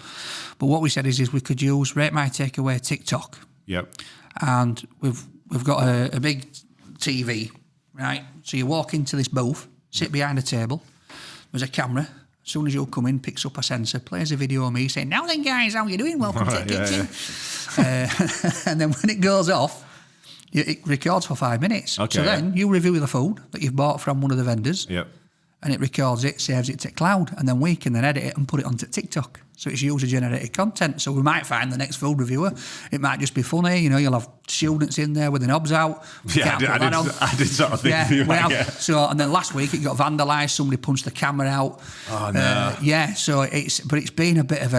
But what we said is we could use Rate My Takeaway TikTok. Yep. And we've got a big TV, right? So you walk into this booth, sit behind a table, there's a camera. As soon as you come in, picks up a sensor, plays a video of me saying, now then guys, how you doing? Welcome to the kitchen. And then when it goes off, it records for 5 minutes. Okay, so then you review the food that you've bought from one of the vendors. Yep. And it records it, saves it to cloud, and then we can then edit it and put it onto TikTok. So it's user-generated content. So we might find the next food reviewer, it might just be funny. You know, you'll have students in there with their knobs out. Yeah, I did sort of think. So, and then last week it got vandalised. Somebody punched the camera out. Oh no. So it's been a bit of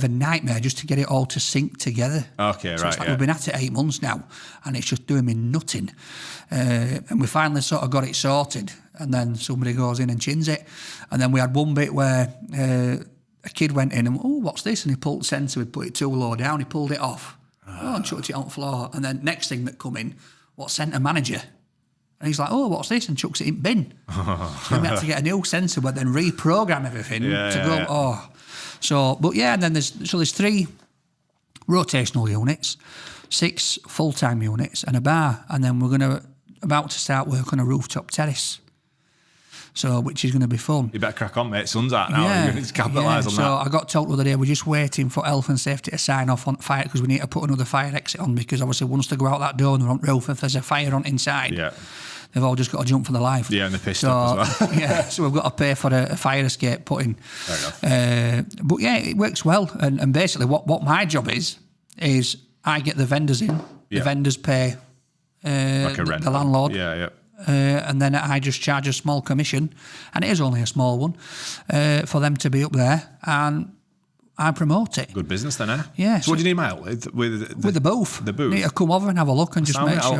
a nightmare just to get it all to sync together. Okay, so right. It's like we've been at it 8 months now, and it's just doing me nutting. And we finally sort of got it sorted, and then somebody goes in and chins it, and then we had one bit where a kid went in and, oh, what's this? And he pulled the sensor, we put it too low down, he pulled it off, and chucked it on the floor. And then next thing that come in, what's centre manager? And he's like, oh, what's this? And chucks it in bin. So we had to get a new sensor, but then reprogram everything to go, oh. So, but yeah, and then there's 3 rotational units, 6 full-time units, and a bar. And then we're about to start work on a rooftop terrace. So, which is going to be fun. You better crack on, mate. Sun's out now. Yeah, You need to capitalise on that. So I got told the other day we're just waiting for health and safety to sign off on fire, because we need to put another fire exit on, because obviously once they go out that door on the front roof, if there's a fire on inside, they've all just got to jump for their life. Yeah, and they're pissed off as well. Yeah, so we've got to pay for a fire escape put in. Fair enough. But yeah, it works well. And basically what my job is I get the vendors in. The vendors pay Like a rent. the landlord. Yeah. And then I just charge a small commission, and it is only a small one, for them to be up there. And I promote it. Good business then, eh? Yeah. So what do you need my help with? With the booth. The booth. You need to come over and have a look and just make sure.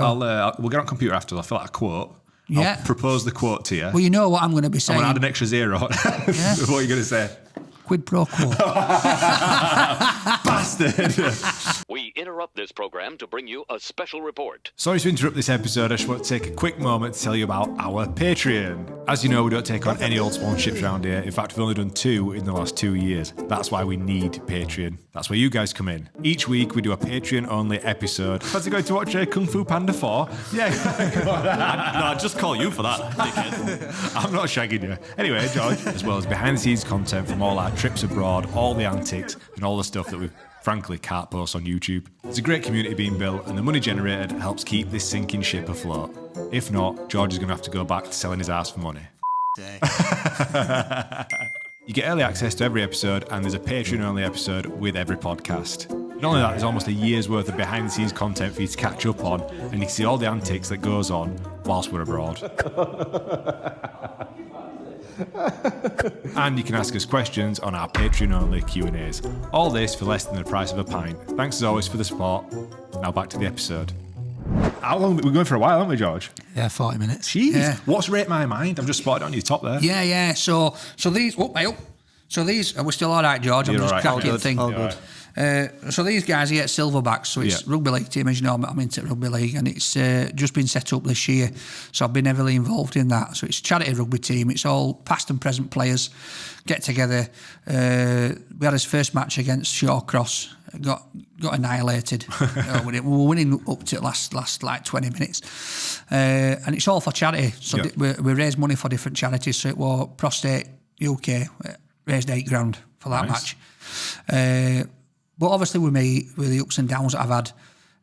We'll get on computer after. I'll fill out a quote. Yeah. I'll propose the quote to you. Well, you know what I'm going to be I'm saying. going to add an extra zero. Yeah. What are you going to say? Quid pro quo. Bastard. We interrupt this program to bring you a special report. Sorry to interrupt this episode. I just want to take a quick moment to tell you about our Patreon. As you know, we don't take on any old sponsorships around here. In fact, we've only done 2 in the last 2 years. That's why we need Patreon. That's where you guys come in. Each week, we do a Patreon-only episode. Fancy going to watch Kung Fu Panda 4? Yeah. No, I'd just call you for that, dickhead. I'm not shagging you. Anyway, George, as well as behind-the-scenes content from all our trips abroad, all the antics, and all the stuff that we frankly can't post on YouTube. There's a great community being built, and the money generated helps keep this sinking ship afloat. If not, George is going to have to go back to selling his ass for money. You get early access to every episode, and there's a Patreon-only episode with every podcast. Not only that, there's almost a year's worth of behind-the-scenes content for you to catch up on, and you can see all the antics that goes on whilst we're abroad. And you can ask us questions on our Patreon-only Q&As. All this for less than the price of a pint. Thanks as always for the support. Now back to the episode. How long? We're going for a while, aren't we, George? Yeah, 40 minutes. Jeez. Yeah. What's Rate My Mind? I've just spotted it on your top there. Yeah. So these. Oh, hey, oh. So these. Are we still all right, George? I'm You're just all right. cracking All good. thing. All good. So these guys here at Silverbacks, so it's rugby league team, as you know, I'm into rugby league, and it's just been set up this year, so I've been heavily involved in that. So it's a charity rugby team, it's all past and present players get together. We had his first match against Shawcross, got annihilated. We were winning up to last like 20 minutes, and it's all for charity. So we raise money for different charities. So it was Prostate UK raised £8,000 for that match. But obviously with me, with the ups and downs that I've had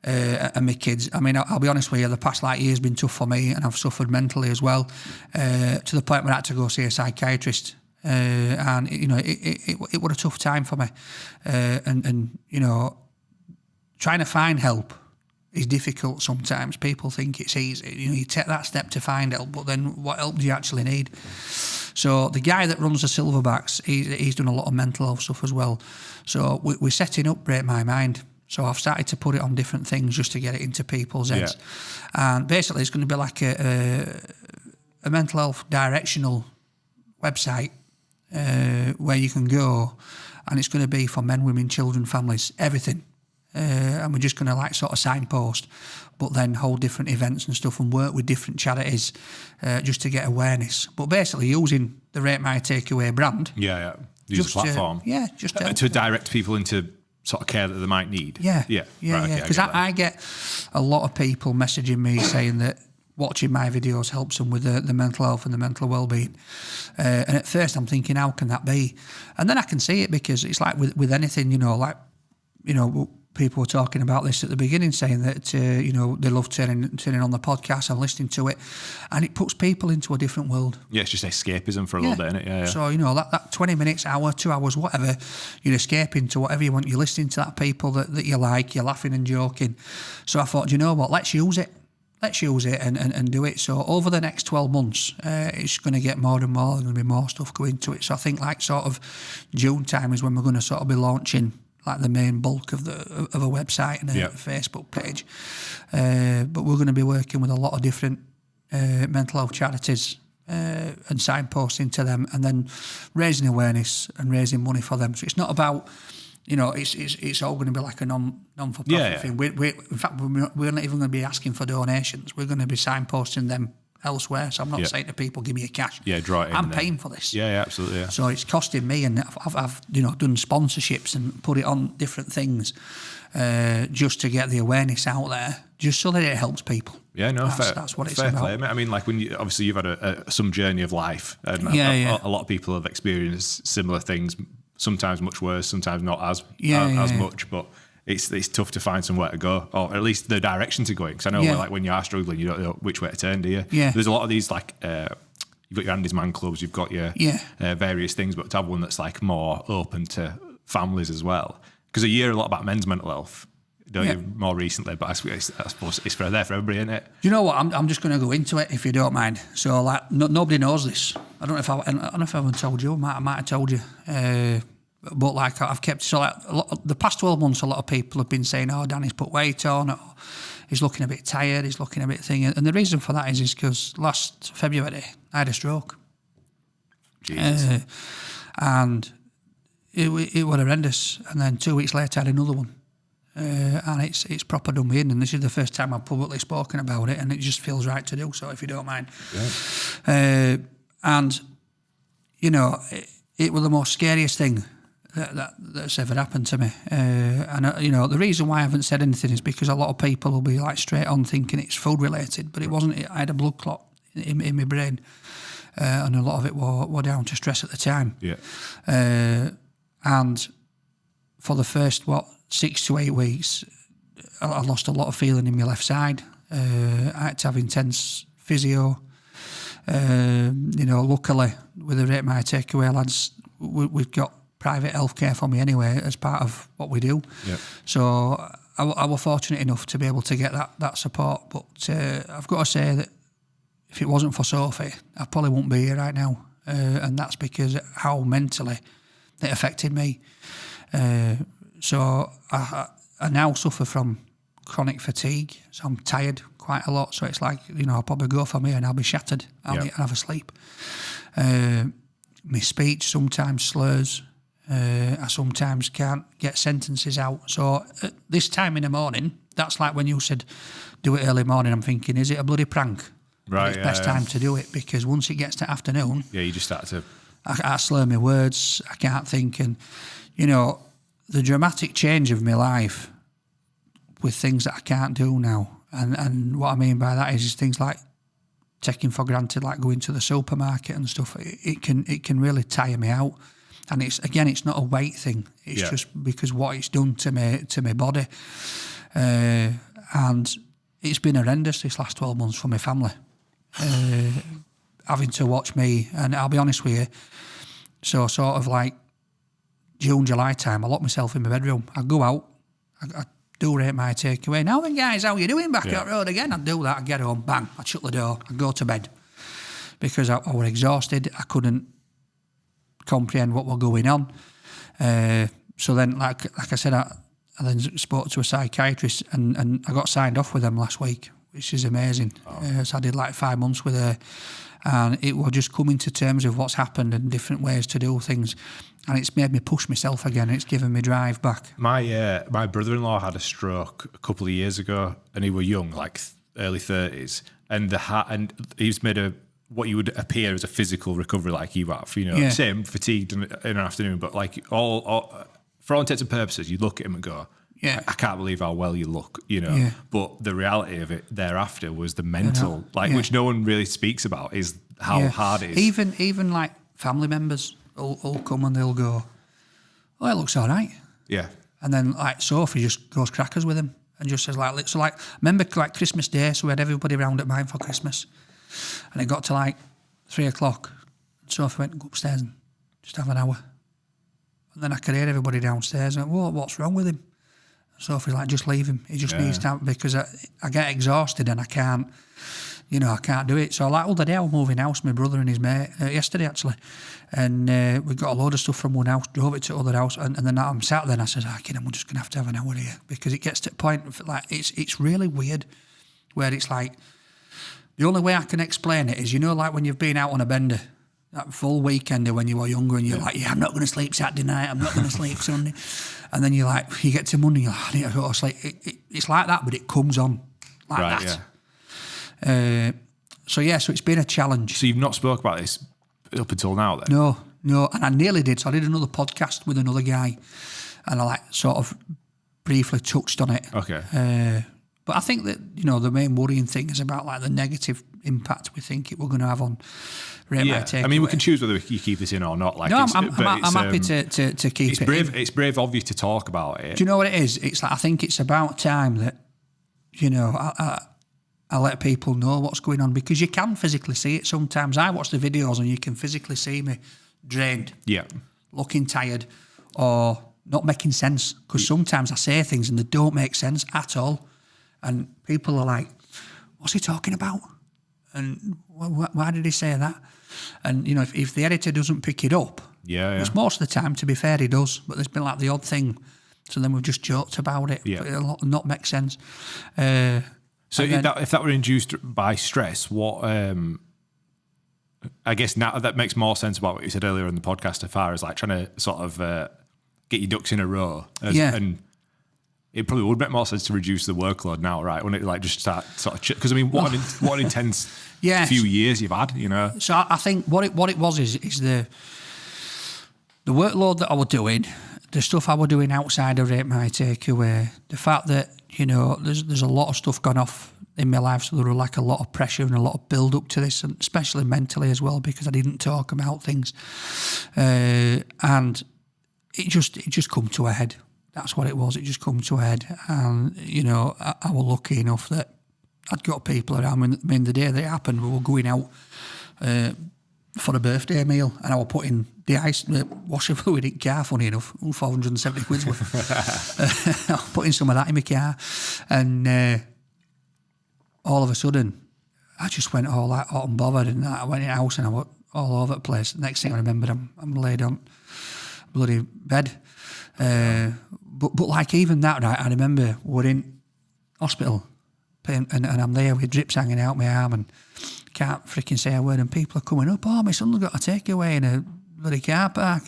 and my kids, I mean, I'll be honest with you, the past year's been tough for me, and I've suffered mentally as well, to the point where I had to go see a psychiatrist. And you know, it was a tough time for me, and you know, trying to find help is difficult sometimes. People think it's easy. You know, you take that step to find help, but then what help do you actually need? So the guy that runs the Silverbacks, he's done a lot of mental health stuff as well. So we're setting up Rate My Mind. So I've started to put it on different things just to get it into people's heads. Yeah. And basically it's going to be like a mental health directional website where you can go, and it's going to be for men, women, children, families, everything. And we're just going to like sort of signpost, but then hold different events and stuff and work with different charities just to get awareness. But basically using the Rate My Takeaway brand. Yeah. Use the platform. Just to direct people into sort of care that they might need. Yeah. Right, because I get a lot of people messaging me saying that watching my videos helps them with the mental health and the mental well-being. And at first I'm thinking, how can that be? And then I can see it, because it's like with anything, people were talking about this at the beginning, saying that, they love turning on the podcast and listening to it, and it puts people into a different world. Yeah, it's just escapism for a little bit, isn't it? Yeah. So, that 20 minutes, hour, 2 hours, whatever, you're escaping to whatever you want. You're listening to that people that you like, you're laughing and joking. So I thought, you know what, let's use it. Let's use it and do it. So over the next 12 months, it's going to get more and more. There's going to be more stuff going to it. So I think like sort of June time is when we're going to sort of be launching like the main bulk of a website and a Facebook page. But we're going to be working with a lot of different mental health charities and signposting to them, and then raising awareness and raising money for them. So it's not about, it's all going to be like a non-for-profit thing. In fact, we're not even going to be asking for donations. We're going to be signposting them elsewhere. So I'm not saying to people, give me your cash. Yeah, draw it in. I'm paying for this. Yeah, absolutely. Yeah. So it's costing me, and I've done sponsorships and put it on different things just to get the awareness out there, just so that it helps people. Yeah, no, that's what it's about. Play. I mean, like when obviously you've had some journey of life, and a lot of people have experienced similar things. Sometimes much worse, sometimes not as much, but it's tough to find somewhere to go, or at least the direction to go in. Because I know when you are struggling, you don't know which way to turn, do you? Yeah. There's a lot of these you've got your Andy's Man clubs, you've got your various things, but to have one that's like more open to families as well. Because you hear a lot about men's mental health, don't you, more recently, but I suppose it's for everybody, isn't it? You know what? I'm just going to go into it, if you don't mind. So, like, nobody knows this. I don't know if I haven't told you. I might have told you. But like I've kept, so like the past 12 months, a lot of people have been saying, "Oh, Danny's put weight on, or he's looking a bit tired, he's looking a bit thing." And the reason for that is because last February I had a stroke, Jesus. and it was horrendous. And then 2 weeks later I had another one, and it's proper done me in. And this is the first time I've publicly spoken about it, and it just feels right to do so. If you don't mind, and you know, it was the most scariest thing that's ever happened to me. And you know, the reason why I haven't said anything is because a lot of people will be like straight on thinking it's food related, but it wasn't. I had a blood clot in my brain, and a lot of it were down to stress at the time. Yeah. And for the first 6 to 8 weeks, I lost a lot of feeling in my left side. I had to have intense physio. You know, luckily with the Rate My Takeaway lads, we've got private healthcare for me anyway as part of what we do. Yeah. So I was fortunate enough to be able to get that support. But I've got to say that if it wasn't for Sophie, I probably wouldn't be here right now. And that's because how mentally it affected me. So I now suffer from chronic fatigue. So I'm tired quite a lot. So it's like, you know, I'll probably go from here and I'll be shattered. I'll have a sleep. My speech sometimes slurs. I sometimes can't get sentences out. So at this time in the morning, that's like when you said do it early morning, I'm thinking, is it a bloody prank? Right. But it's best time to do it, because once it gets to afternoon, You just start to. I slur my words, I can't think. And, you know, the dramatic change of my life with things that I can't do now. And what I mean by that is things like taking for granted, like going to the supermarket and stuff. It can really tire me out. And it's not a weight thing. It's just because what it's done to my body. And it's been horrendous this last 12 months for my family. Having to watch me, and I'll be honest with you, so sort of like June, July time, I lock myself in my bedroom. I go out, I do Rate My Takeaway. Now then, guys, how you doing back out road again? I'd do that, I'd get home, bang, I'd shut the door, I'd go to bed. Because I was exhausted, I couldn't comprehend what was going on. So then, like I said, I then spoke to a psychiatrist, and I got signed off with them last week, which is amazing. So I did like 5 months with her, and it was just coming to terms with what's happened and different ways to do things, and it's made me push myself again. It's given me drive back. My brother-in-law had a stroke a couple of years ago, and he was young, like early 30s, and he's made what you would appear as a physical recovery, like you have, you know, same fatigued in an afternoon, but like all for all intents and purposes, you look at him and go, I can't believe how well you look, you know. Yeah. But the reality of it thereafter was the mental, which no one really speaks about, is how hard it is. Even like family members will come and they'll go, "Oh, it looks all right." Yeah. And then like Sophie just goes crackers with him and just says like, so like, remember like Christmas Day, so we had everybody round at mine for Christmas, and it got to like 3 o'clock, and Sophie went, "Go upstairs and just have an hour." And then I could hear everybody downstairs and went, "What's wrong with him?" Sophie's like, "Just leave him. He just needs to have," because I get exhausted and I can't do it. So like, other day I was moving house, my brother and his mate, yesterday actually, and we got a load of stuff from one house, drove it to the other house, and then I'm sat there and I said, kid, I'm just going to have an hour here, because it gets to the point of, like, it's really weird, where it's like, the only way I can explain it is, you know, like when you've been out on a bender, that full weekender when you were younger, and you're like, I'm not going to sleep Saturday night, I'm not going to sleep Sunday. And then you get to Monday, you're like, I need to go to sleep. It's like that, but it comes on like that. So it's been a challenge. So you've not spoke about this up until now then? No, and I nearly did. So I did another podcast with another guy, and I like sort of briefly touched on it. Okay. But I think that, you know, the main worrying thing is about like the negative impact we think we're going to have on Rate My Takeaway. I mean, we can choose whether you keep this in or not. Like, no, I'm happy to keep it's it brave. in. It's brave of you to talk about it. Do you know what it is? It's like, I think it's about time that, you know, I let people know what's going on, because you can physically see it sometimes. I watch the videos and you can physically see me drained, looking tired, or not making sense, because sometimes I say things and they don't make sense at all, and people are like, "What's he talking about? And why did he say that?" And, you know, if the editor doesn't pick it up, Yeah. Which most of the time, to be fair, he does. But there's been like the odd thing. So then we've just joked about it. Yeah. But it'll not make sense. So if that were induced by stress, what... I guess now that makes more sense about what you said earlier in the podcast as far as like trying to sort of get your ducks in a row. And it probably would make more sense to reduce the workload now, right? When it like just start sort of... Because, I mean, what an intense few years you've had, you know? So I think what it was is the workload that I was doing, the stuff I was doing outside of Rate My Takeaway, the fact that, you know, there's a lot of stuff gone off in my life, so there was like a lot of pressure and a lot of build up to this, and especially mentally as well, because I didn't talk about things, and it just come to a head. That's what it was. It just come to a head, and you know, I was lucky enough that I'd got people around. I mean, the day that it happened, we were going out for a birthday meal, and I was putting the washer fluid in car. Funny enough, 470 quid worth. I was putting some of that in my car, and. All of a sudden, I just went all that hot and bothered, and I went in the house and I went all over the place. Next thing I remembered, I'm laid on bloody bed. But like even that, right? I remember we're in hospital, and I'm there with drips hanging out my arm, and can't freaking say a word. And people are coming up. Oh, my son's got a takeaway in a bloody car park.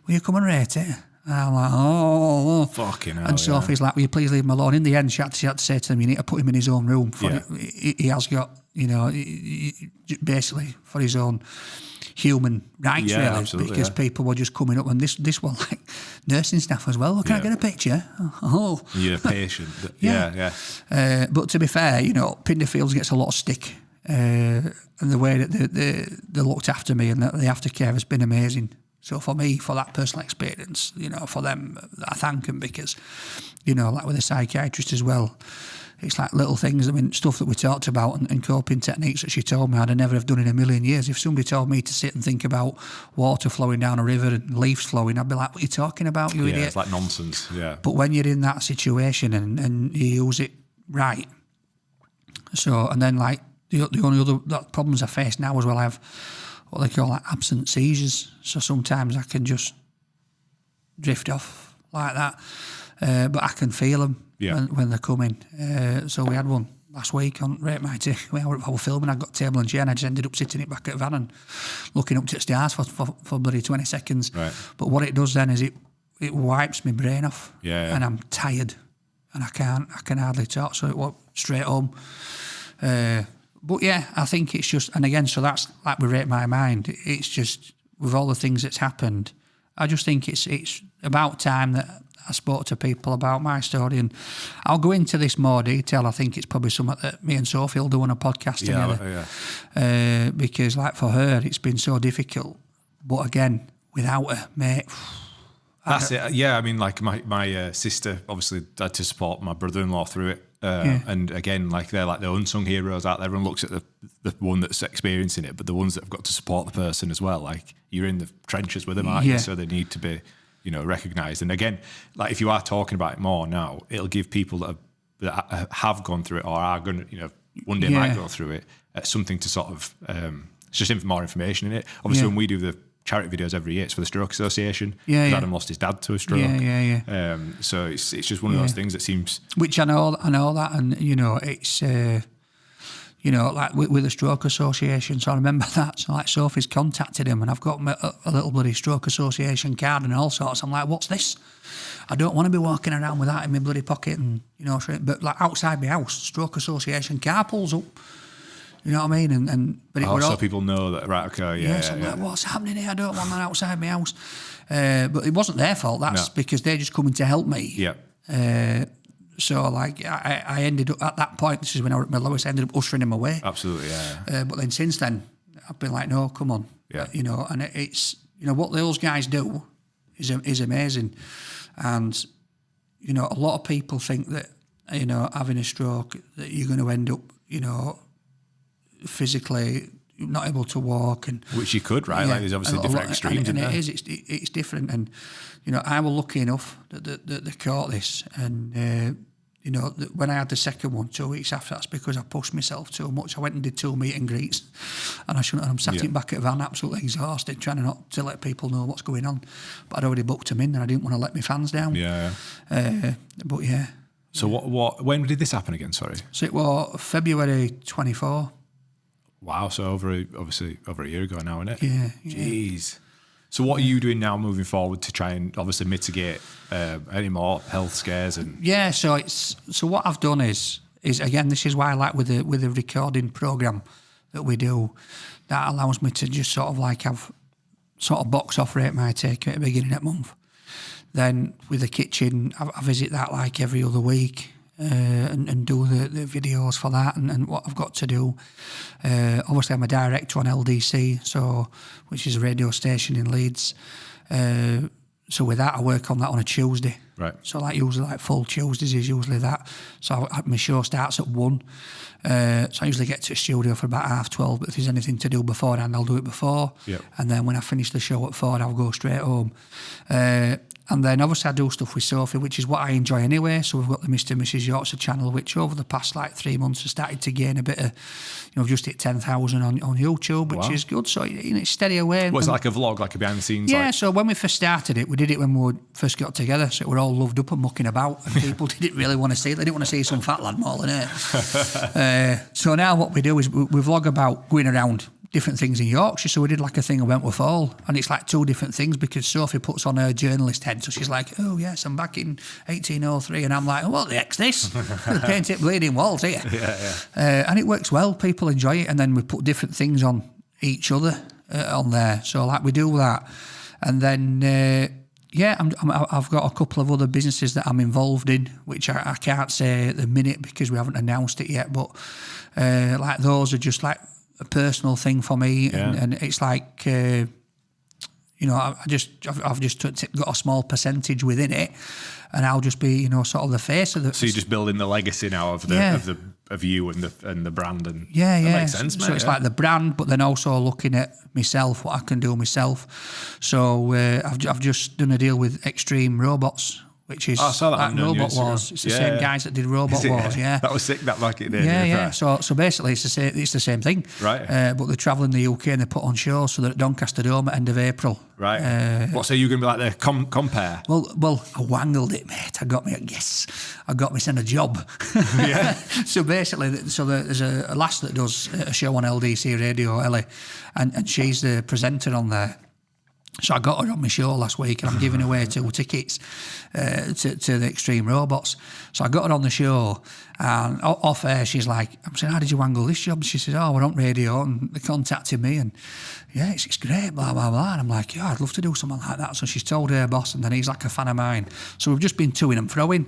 Will you come and rate it? And I'm like, oh. Fucking hell, and Sophie's like, will you please leave him alone? In the end, she had to say to them, you need to put him in his own room. He has got, you know, basically for his own human rights, really. Absolutely, because people were just coming up, and this was like nursing staff as well. Can I get a picture? Oh. You're a patient. But to be fair, you know, Pinderfields gets a lot of stick. And the way that they looked after me and the aftercare has been amazing. So for me, for that personal experience, you know, for them, I thank them because, you know, like with a psychiatrist as well, it's like little things, I mean, stuff that we talked about and coping techniques that she told me I'd never have done in a million years. If somebody told me to sit and think about water flowing down a river and leaves flowing, I'd be like, what are you talking about, you idiot? It's like nonsense, But when you're in that situation and you use it right, so, and then like the only other problems I face now as well, I have what they call like absent seizures. So sometimes I can just drift off like that, but I can feel them when they're coming. So we had one last week on Rate My Takeaway. I was filming, I got a table and chair, and I just ended up sitting it back at the van and looking up to the stars for bloody 20 seconds. Right. But what it does then is it wipes my brain off, and I'm tired, and I can hardly talk. So it went straight home. But yeah, I think it's just, and again, so that's like we Rate My Mind. It's just with all the things that's happened, I just think it's about time that I spoke to people about my story, and I'll go into this more detail. I think it's probably something that me and Sophie will do on a podcast together. Because like for her, it's been so difficult. But again, without her, mate. That's it. Yeah, I mean, like my sister obviously had to support my brother-in-law through it. And again, like they're like the unsung heroes out there. Everyone looks at the one that's experiencing it, but the ones that have got to support the person as well. Like you're in the trenches with them, aren't you? So they need to be, you know, recognised. And again, like if you are talking about it more now, it'll give people that have gone through it or are going to, you know, one day might go through it, something to sort of, it's just more information in it. Obviously, when we do the charity videos every year, it's for the Stroke Association. Adam lost his dad to a stroke. So it's just one of those things that seems... Which I know that, and, you know, it's... you know, like with the Stroke Association, so I remember that. So like Sophie's contacted him, and I've got a little bloody Stroke Association card and all sorts. I'm like, what's this? I don't want to be walking around with that in my bloody pocket, and you know, but like outside my house, Stroke Association car pulls up. You know what I mean? But so people know that, right? Okay, I'm like, what's happening here? I don't want that outside my house. But it wasn't their fault. That's because they're just coming to help me. So, like, I ended up, at that point, this is when I was at my lowest, I ended up ushering him away. Absolutely, but then since then, I've been like, no, come on. You know, and it's, you know, what those guys do is amazing. And, you know, a lot of people think that, you know, having a stroke, that you're going to end up, you know, physically not able to walk. And which you could, right? Like, there's obviously different extremes in there. It's different. And, you know, I was lucky enough that they caught this, and you know, when I had the second one 2 weeks after, that's because I pushed myself too much. I went and did 2 meet and greets, and I shouldn't. And I'm sat in back at the van, absolutely exhausted, trying not to let people know what's going on. But I'd already booked them in, and I didn't want to let my fans down. But yeah. So when did this happen again? Sorry. So it was February 24. Wow. So obviously over a year ago now, isn't it? Yeah. Jeez. So what are you doing now moving forward to try and obviously mitigate any more health scares and? Yeah, so what I've done is again, this is why I like with the recording program that we do, that allows me to just sort of like have sort of box off Rate My Takeaway at the beginning of the month. Then with the kitchen, I visit that like every other week. And do the videos for that and what I've got to do. Obviously, I'm a director on LDC, which is a radio station in Leeds. So with that, I work on that on a Tuesday. Right. So like usually like full Tuesdays is usually that. So my show starts at 1. So I usually get to the studio for about 12:30. But if there's anything to do beforehand, I'll do it before. Yep. And then when I finish the show at 4, I'll go straight home. And then obviously I do stuff with Sophie, which is what I enjoy anyway. So we've got the Mr. and Mrs. Yorkshire channel, which over the past like 3 months has started to gain a bit of, we've just hit 10,000 on YouTube, which is good. So it's steady away. What's it like a vlog, like a behind the scenes? Yeah, so when we first started it, we did it when we first got together. So we're all loved up and mucking about, and people didn't really want to see it. They didn't want to see some fat lad mauling it. So now what we do is we vlog about going around different things in Yorkshire. So we did like a thing at Wentworth Hall, and it's like 2 different ththings because Sophie puts on her journalist head. So she's like, oh yes, I'm back in 1803, and I'm like, what the heck's this? Paint it bleeding walls here. And it works well. People enjoy it, and then we put different things on each other on there. So like we do that, and then I've got a couple of other businesses that I'm involved in, which I can't say at the minute because we haven't announced it yet. But like those are just like a personal thing for me, and it's like I've just got a small percentage within it, and I'll just be sort of the face of the. So you're just building the legacy now of you and the brand, and that makes sense, mate. So it's like the brand, but then also looking at myself, what I can do myself. So I've just done a deal with Extreme Robots, which is like Robot Wars. It's the same guys that did Robot Wars. Yeah, that was sick. That market did. Yeah. So basically, it's the same thing. Right. But they travel in the UK and they put on shows. So they're at Doncaster Dome at end of April. Right. So you're going to be like the compare? Well, I wangled it, mate. I got me sent a job. Yeah. So basically, there's a lass that does a show on LDC Radio, Ellie, and she's the presenter on there. So I got her on my show last week, and I'm giving away 2 tickets to the Extreme Robots. So I got her on the show, and off air, she's like, I'm saying, how did you wangle this job? She says, we're on radio, and they contacted me, and yeah, it's great, blah, blah, blah. And I'm like, yeah, I'd love to do something like that. So she's told her boss, and then he's like a fan of mine. So we've just been toing and throwing,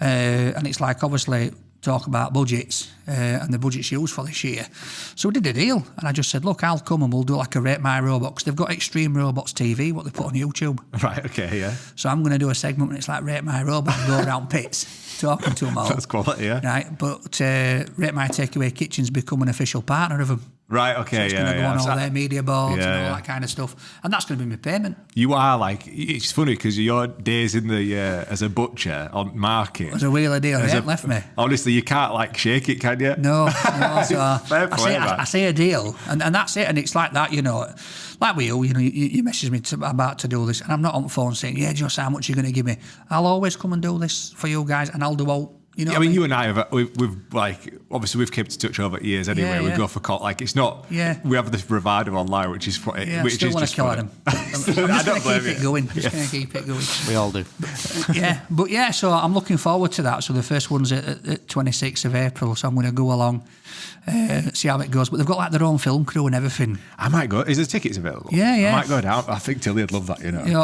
and it's like, obviously, talk about budgets and the budgets used for this year. So we did a deal, and I just said, look, I'll come and we'll do like a Rate My Robot, because they've got Extreme Robots TV, what they put on YouTube. Right, okay, yeah. So I'm going to do a segment when it's like Rate My Robot and go around pits talking to them all. That's quality, yeah. Right, but Rate My Takeaway Kitchen's become an official partner of them. Right, okay, so it's going to go on all their media boards and all that kind of stuff. And that's going to be my payment. You are like, it's funny because your days in the as a butcher on market. It was a wheeler deal. They ain't left me. Honestly, you can't like shake it, can you? No. So Fair play, I say a deal, and that's it. And it's like that, like with you message me about to do this, and I'm not on the phone saying, yeah, just how much you're going to give me. I'll always come and do this for you guys, and I'll do all. I mean, you and I we've like obviously we've kept in touch over years anyway. Yeah. We go for like it's not. Yeah. We have this bravado online, which is I still want to kill him. I'm just going to keep it going. Just going to keep it going. We all do. So I'm looking forward to that. So the first one's at 26th of April. So I'm going to go along, see how it goes. But they've got like their own film crew and everything. I might go. Is there tickets available? Yeah. I might go down. I think Tilly would love that.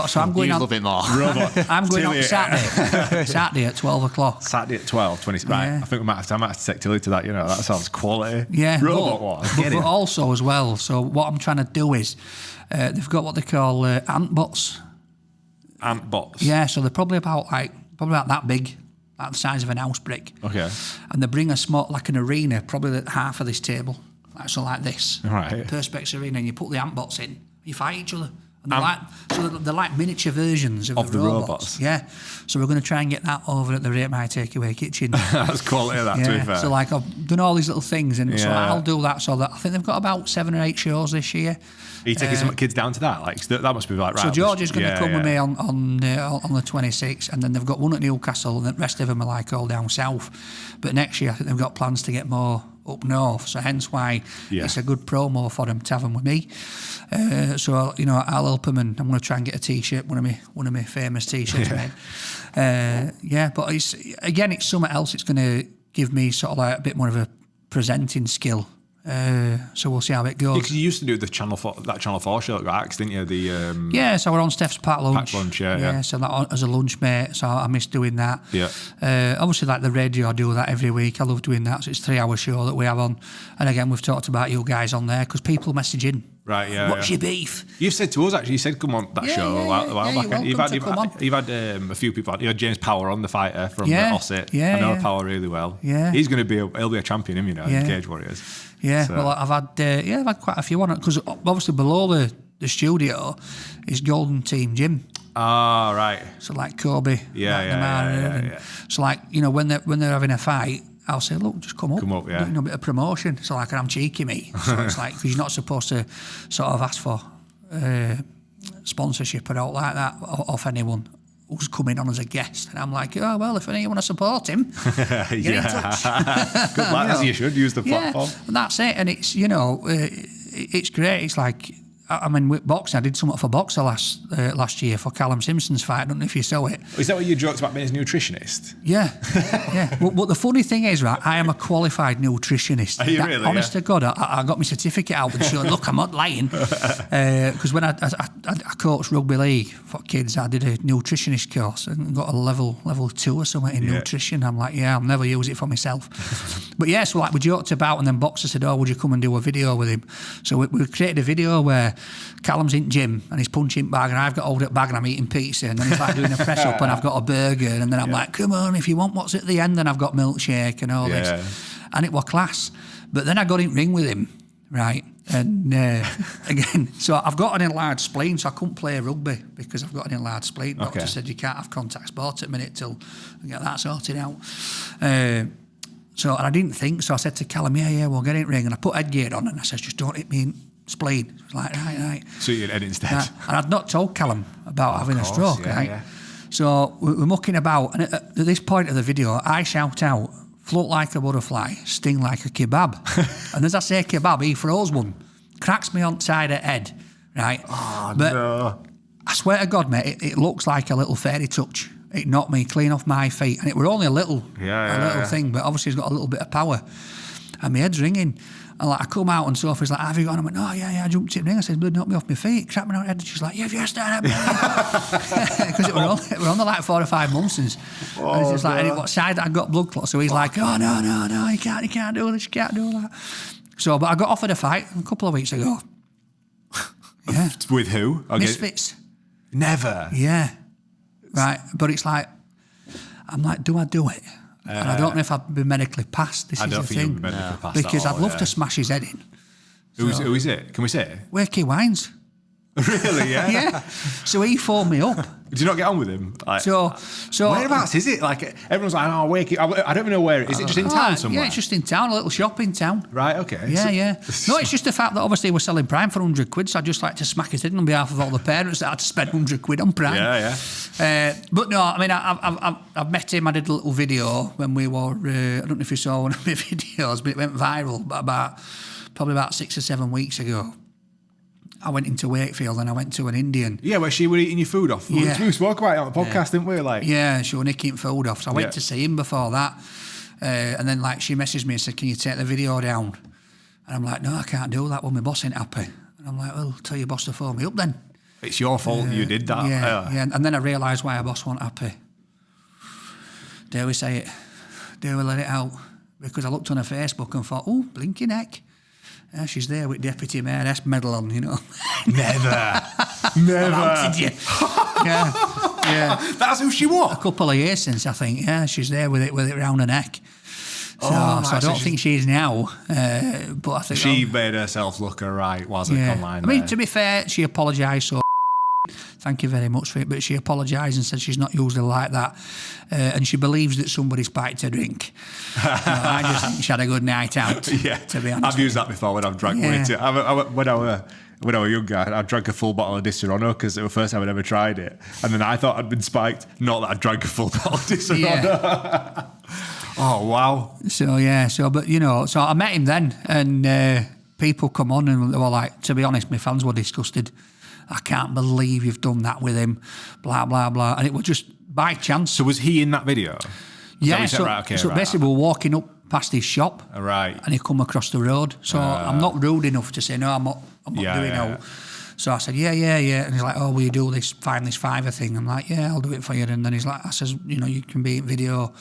So I'm going. You love it more. I'm going on Saturday at 12 o'clock. Saturday at 12, 20. Right. Yeah. I think I might have to take Tilly to that. That sounds quality. Yeah. Robot Wars. But also as well. So what I'm trying to do is, they've got what they call ant bots. Ant bots. Yeah. So they're probably about that big, like the size of an house brick. Okay. And they bring a small, like an arena, probably half of this table, like this. Right. Perspex arena, and you put the ant bots in. You fight each other And they're like miniature versions of the robots. Yeah. So we're going to try and get that over at the Rate My Takeaway kitchen. That's quality of that, to be fair. So like I've done all these little things, and so I'll do that. So that I think they've got about 7 or 8 shows this year. Are you taking some kids down to that? Like that must be like right. So George is going to come with me on the 26th, and then they've got one at Newcastle, and the rest of them are like all down south. But next year I think they've got plans to get more up north, so hence why it's a good promo for them to have them with me. So I'll help them, and I'm going to try and get a T-shirt, one of my famous T-shirts made. But it's something else. It's going to give me sort of like a bit more of a presenting skill. So we'll see how it goes. Because you used to do the Channel 4 show at Rax, didn't you? So we're on Steph's Packed Lunch. Packed Lunch, yeah. So that as a lunch mate, so I miss doing that. Yeah. Obviously, like the radio, I do that every week. I love doing that. So it's a 3-hour show that we have on. And again, we've talked about you guys on there because people message in. Right, yeah. What's your beef? You've said to us, actually, you said come on that show a while back. You've had a few people. You had James Power on, the fighter from the Osset. I know Power really well. Yeah. He's going to he'll be a champion, in Cage Warriors. Yeah, so. Well, I've had quite a few on it because obviously below the studio is Golden Team Gym. Ah, right. So like Kobe, Yeah. So like when they're having a fight, I'll say, look, just come up, yeah. A bit of promotion. So like, I'm cheeky, me. So it's like because you're not supposed to sort of ask for sponsorship or all like that off anyone who's coming on as a guest. And I'm like, oh, well, if you want to support him, get in touch. Good luck, as you should, use the platform. And that's it. And it's, it's great. It's like, I mean, with boxing, I did something for Boxer last year for Callum Simpson's fight. I don't know if you saw it. Is that what you joked about being a nutritionist? Yeah. But the funny thing is, right, I am a qualified nutritionist. Are you really? Honest to God, I got my certificate out and showed, look, I'm not lying. Because when I coached rugby league for kids, I did a nutritionist course and got a level 2 or something in nutrition. I'm like, I'll never use it for myself. But so like we joked about, and then Boxer said, oh, would you come and do a video with him? So we created a video where Callum's in gym and he's punching bag, and I've got hold up bag and I'm eating pizza, and then he's like doing a press up and I've got a burger, and then I'm like, come on, if you want what's at the end, then I've got milkshake and all this, and it was class. But then I got in ring with him, right, and again, so I've got an enlarged spleen, so I couldn't play rugby because I've got an enlarged spleen. Doctor said you can't have contact sport at the minute till I get that sorted out. So and I didn't think, so I said to Callum, we'll get in ring, and I put headgear on, and I said, just don't hit me in spleen. It was like, right. So you'd head instead. And I'd not told Callum about having a stroke, right? Yeah. So we're mucking about, and at this point of the video, I shout out, float like a butterfly, sting like a kebab. And as I say kebab, he throws one, cracks me on the side of the head, right? Oh, but no. I swear to God, mate, it looks like a little fairy touch. It knocked me clean off my feet, and it were only a little thing, but obviously it's got a little bit of power. And my head's ringing. And like I come out, and Sophie's like, have you gone? I went, I jumped in the ring. I said, blood knocked me off my feet, cracked me on the head. And she's like, have you started? Because it were only like 4 or 5 months since. And it's just like, what side I got blood clots. So he's like, oh, no, you can't do this, you can't do that. So, but I got offered a fight a couple of weeks ago. Yeah. With who? Okay. Misfits. Never. Yeah. Right. But it's like, I'm like, do I do it? And I don't know if I'd be medically passed. This is the thing. Because I'd love to smash his head in. Who is it? Can we say it? Wakey Wines. Really, yeah? Yeah. So he phoned me up. Did you not get on with him? Like, so whereabouts is it? Like everyone's like, oh, Wakey. I don't even know where. Is it just in town somewhere? Yeah, it's just in town, a little shop in town. Right, okay. Yeah. No, it's just the fact that obviously we're selling Prime for 100 quid, so I'd just like to smack his head in on behalf of all the parents that had to spend 100 quid on Prime. Yeah. But no, I mean, I've met him. I did a little video when we were, I don't know if you saw one of my videos, but it went viral probably about 6 or 7 weeks ago. I went into Wakefield and I went to an Indian. Yeah, where she were eating your food off. Yeah. We spoke about it on the podcast, didn't we? Like, yeah, she was nicking food off. So I went to see him before that. And then like she messaged me and said, can you take the video down? And I'm like, no, I can't do that when my boss ain't happy. And I'm like, well, tell your boss to phone me up then. It's your fault you did that. Yeah. And then I realised why our boss wasn't happy. Dare we say it? Dare we let it out? Because I looked on her Facebook and thought, oh, blinking heck. Yeah, she's there with Deputy Mayor S medal on, you know. Never. How did you? Yeah. That's who she was. A couple of years since, I think. Yeah, she's there with it round her neck. So I don't think she's now. But I think she made herself look alright, wasn't it? Online. I mean, to be fair, she apologised. So Thank you very much for it. But she apologised and said she's not usually like that. And she believes that somebody spiked her drink. I just think she had a good night out, Yeah, to be honest. I've used that before when I've drank way too. When I was younger, I drank a full bottle of Disaronno because it was the first time I'd ever tried it. And then I thought I'd been spiked, not that I drank a full bottle of Disaronno. Yeah. Oh, wow. So I met him then, and people come on and they were like, to be honest, my fans were disgusted. I can't believe you've done that with him, blah, blah, blah. And it was just by chance. So was he in that video? Yeah, so basically we're walking up past his shop, right, and he come across the road. So I'm not rude enough to say, no, I'm not doing it. So I said, yeah. And he's like, oh, will you do this, find this fiver thing? I'm like, yeah, I'll do it for you. And then he's like, I says, you can be in video.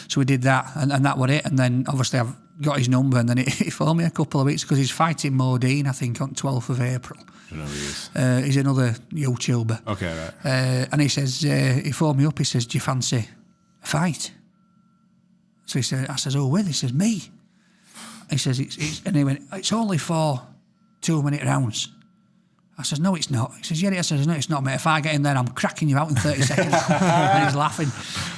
So we did that, and that was it. And then obviously I've got his number, and then he phoned me a couple of weeks because he's fighting Modine, I think, on 12th of April. I don't know who he is. He's another YouTuber. Okay, right. And he says, he phoned me up, he says, do you fancy a fight? So I says, oh, with? He says, me. He says, and he went, it's only for 2-minute rounds. I says, no, it's not. He says, yeah. I says, no, it's not, mate. If I get in there, I'm cracking you out in 30 seconds. And he's laughing.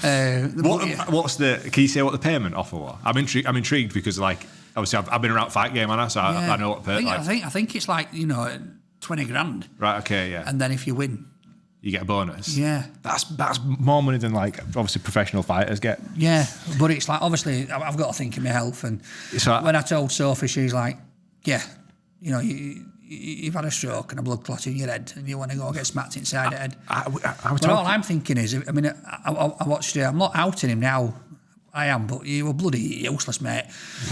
Can you say what the payment offer was? I'm intrigued because, like, obviously I've been around fight game, so I know what I think it's like, 20 grand. Right, okay, yeah. And then if you win, you get a bonus. Yeah. That's more money than, like, obviously professional fighters get. Yeah, but it's like, obviously, I've got to think of my health. And when I told Sophie, she's like, yeah, you've had a stroke and a blood clot in your head and you want to go get smacked inside the head. But all I'm thinking is, I watched I'm not outing him now, I am, but you were bloody useless, mate.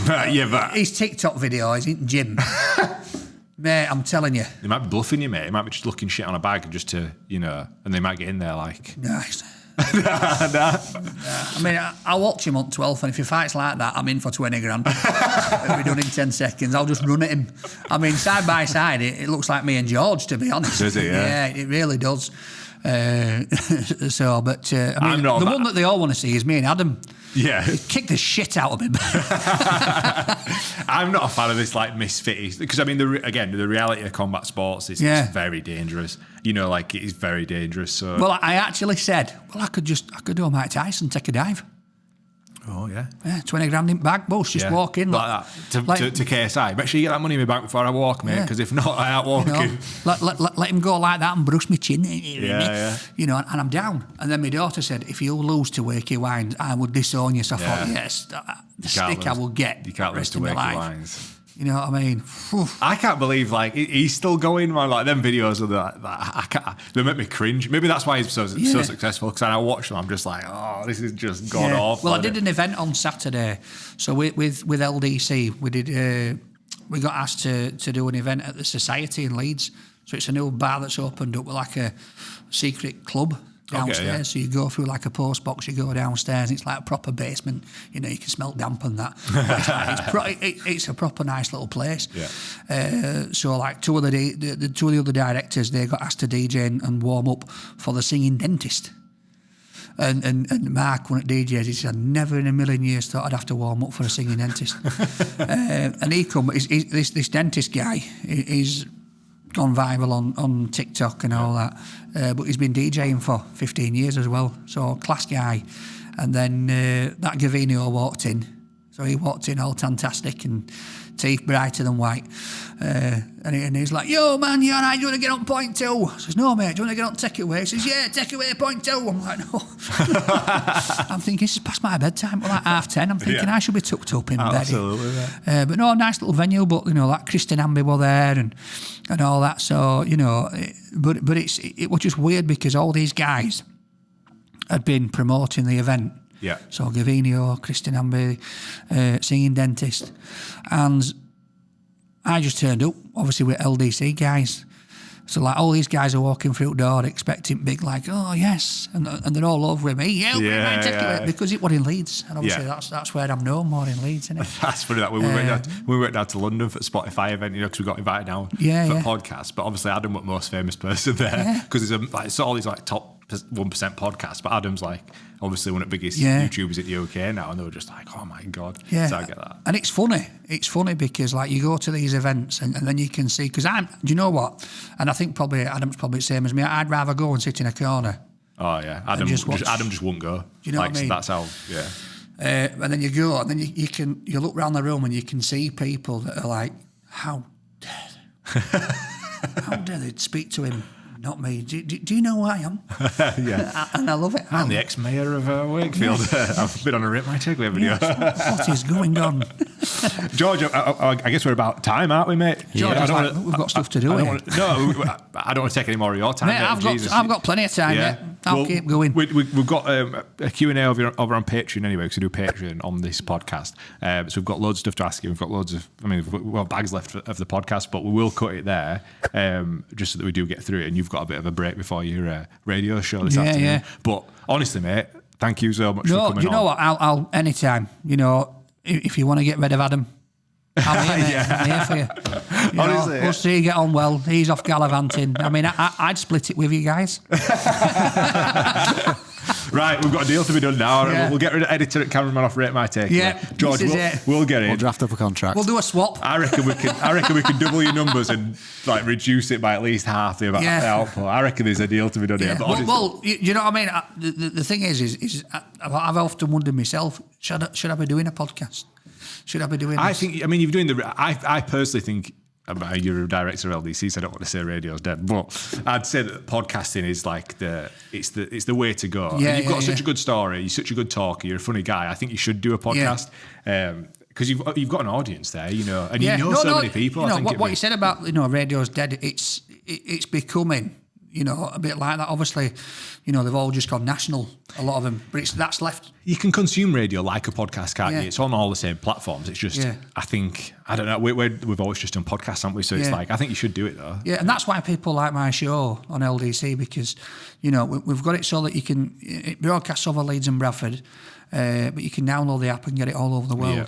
But his TikTok video, he's in the gym. Mate, I'm telling you. They might be bluffing you, mate. They might be just looking shit on a bag just to, and they might get in there like... Nice. Nah. I mean, I'll watch him on 12th, and if he fights like that, I'm in for 20 grand. It'll be done in 10 seconds. I'll just run at him. I mean, side by side, it looks like me and George, to be honest. Does it, yeah? Yeah, it really does. The one that they all want to see is me and Adam. Yeah. Kick the shit out of him. I'm not a fan of this, like, misfit. Because, I mean, the reality of combat sports is it's very dangerous. It is very dangerous. So. Well, I actually said, I could do a Mike Tyson, take a dive. Oh, yeah. Yeah, 20 grand in bag, boss, just walk in. Like that, to KSI. Make sure you get that money in my bank before I walk, mate, because if not, I ain't walking. Let him go like that and brush my chin. Yeah. And I'm down. And then my daughter said, if you lose to Wakey Wines, I would disown you. So I thought, yes, the stick I will get. You can't lose to Wakey Wines. You know what I mean? I can't believe, like, he's still going, man. Like, them videos of that, they make me cringe. Maybe that's why he's so successful, because I watch them, I'm just like, oh, this is just god awful. Well, I did an event on Saturday. So with LDC, we got asked to do an event at the Society in Leeds. So it's a new bar that's opened up with like a secret club downstairs. Okay, yeah. So you go through like a post box, you go downstairs, it's like a proper basement. You can smell damp and that. It's a proper nice little place. Yeah. So like two of the other directors, they got asked to DJ and warm up for the singing dentist. And Mark, one at DJs, he said, never in a million years thought I'd have to warm up for a singing dentist. And this dentist guy, he's gone viral on TikTok and all that, but he's been DJing for 15 years as well, so class guy. And then that Gavino walked in, so he walked in all fantastic and teeth brighter than white, and he's like, yo man, you alright, do you want to get on point 2? I says, no mate, do you want to get on takeaway? He says, yeah, takeaway point 2. I'm like, no. I'm thinking, this is past my bedtime, like 10:30. I'm thinking I should be tucked up in bed. Absolutely, but no, nice little venue, but like Kristen Amby were there and all that, so but it was just weird because all these guys had been promoting the event. Yeah. So Gavino, Kristen Amby, singing dentist, and I just turned up, obviously with LDC guys. So like all these guys are walking through the door expecting big, like, oh yes, and they're all over me. Yeah, because it was in Leeds, and obviously that's where I'm known more in Leeds, isn't it? That's funny that we went down to London for the Spotify event, because we got invited down for a podcast. But obviously Adam was the most famous person there because it's all these like top podcast, but Adam's like obviously one of the biggest Yeah. YouTubers in the UK now, and they were just like, oh my God. Yeah, So I get that. and it's funny. It's funny because like you go to these events and then you can see. Because do you know what? And I think probably Adam's probably the same as me. I'd rather go and sit in a corner. Oh yeah, Adam just watch- Adam just won't go. Do you know what I mean? That's how. Yeah. And then you go, and then you look around the room and you can see people that are like, how dare they speak to him, not me? Do you know who I am? Yeah. And I love it. I'm the ex-mayor of Wakefield. I've been on a RateMyTakeaway video. Yes. What is going on? George, I guess we're about time, aren't we, mate? George, I it's don't like, wanna- we've got stuff to do I don't here. wanna- I don't want to take any more of your time. Mate, Jesus. I've got plenty of time. Yeah, I'll keep going. We've got a Q&A over on Patreon anyway, because we do Patreon on this podcast. So we've got loads of stuff to ask you. We've got loads of, we've got bags left of the podcast, but we will cut it there just so that we do get through it. And you've got a bit of a break before your radio show this afternoon. Yeah. But honestly, mate, thank you so much for No, coming do you know on. what? I'll anytime. You know, if you want to get rid of Adam, I'm here, mate. Yeah. I'm here for you. You Honestly, know, us three get on well. He's off gallivanting. I mean, I'd split it with you guys. Right, we've got a deal to be done now. Yeah. We'll get rid of editor and cameraman off RateMyTakeaway. Yeah, George, this is it. we'll get it. We'll draft up a contract. We'll do a swap. I reckon we can double your numbers and like reduce it by at least half the amount Yeah. of output. I reckon there's a deal to be done here. Yeah. But honestly, Well, you know what I mean. The thing is I've often wondered myself: should I be doing a podcast? Should I be doing? I this? think. I mean, you're doing the. I personally think. You're a director of LDC, so I don't want to say radio's dead, but I'd say that podcasting is like it's the way to go. Yeah, And you've got yeah, such yeah. a good story. You're such a good talker. You're a funny guy. I think you should do a podcast because you've got an audience there, you know, and you know so many people. You I know think what you said about radio's dead. It's becoming a bit like that. Obviously, they've all just gone national. A lot of them, but that's left. You can consume radio like a podcast, can't Yeah. you? It's on all the same platforms. It's just, Yeah. I don't know. We've always just done podcasts, haven't we? So it's Yeah. like, I think you should do it though. Yeah, and that's why people like my show on LDC because, we've got it so that it broadcasts over Leeds and Bradford, but you can download the app and get it all over the world. Yeah.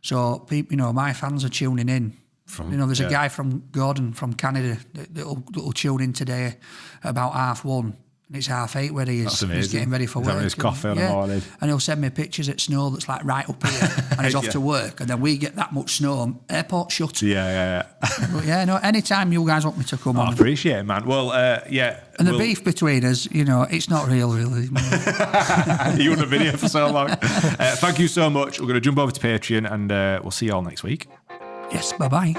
So, people, my fans are tuning in. There's a yeah. guy from Gordon from Canada that'll tune in today about 1:30. And it's 8:30 where he is. That's amazing. He's getting ready for He's work. having his coffee in the morning. And he'll send me pictures of snow that's like right up here, and he's off Yeah. to work. And then we get that much snow, airport shut. Yeah. But anytime you guys want me to come I on. appreciate it, man. Well, yeah. And the beef between us, it's not real, really. You wouldn't have been here for so long. Thank you so much. We're going to jump over to Patreon and we'll see you all next week. Yes, bye-bye.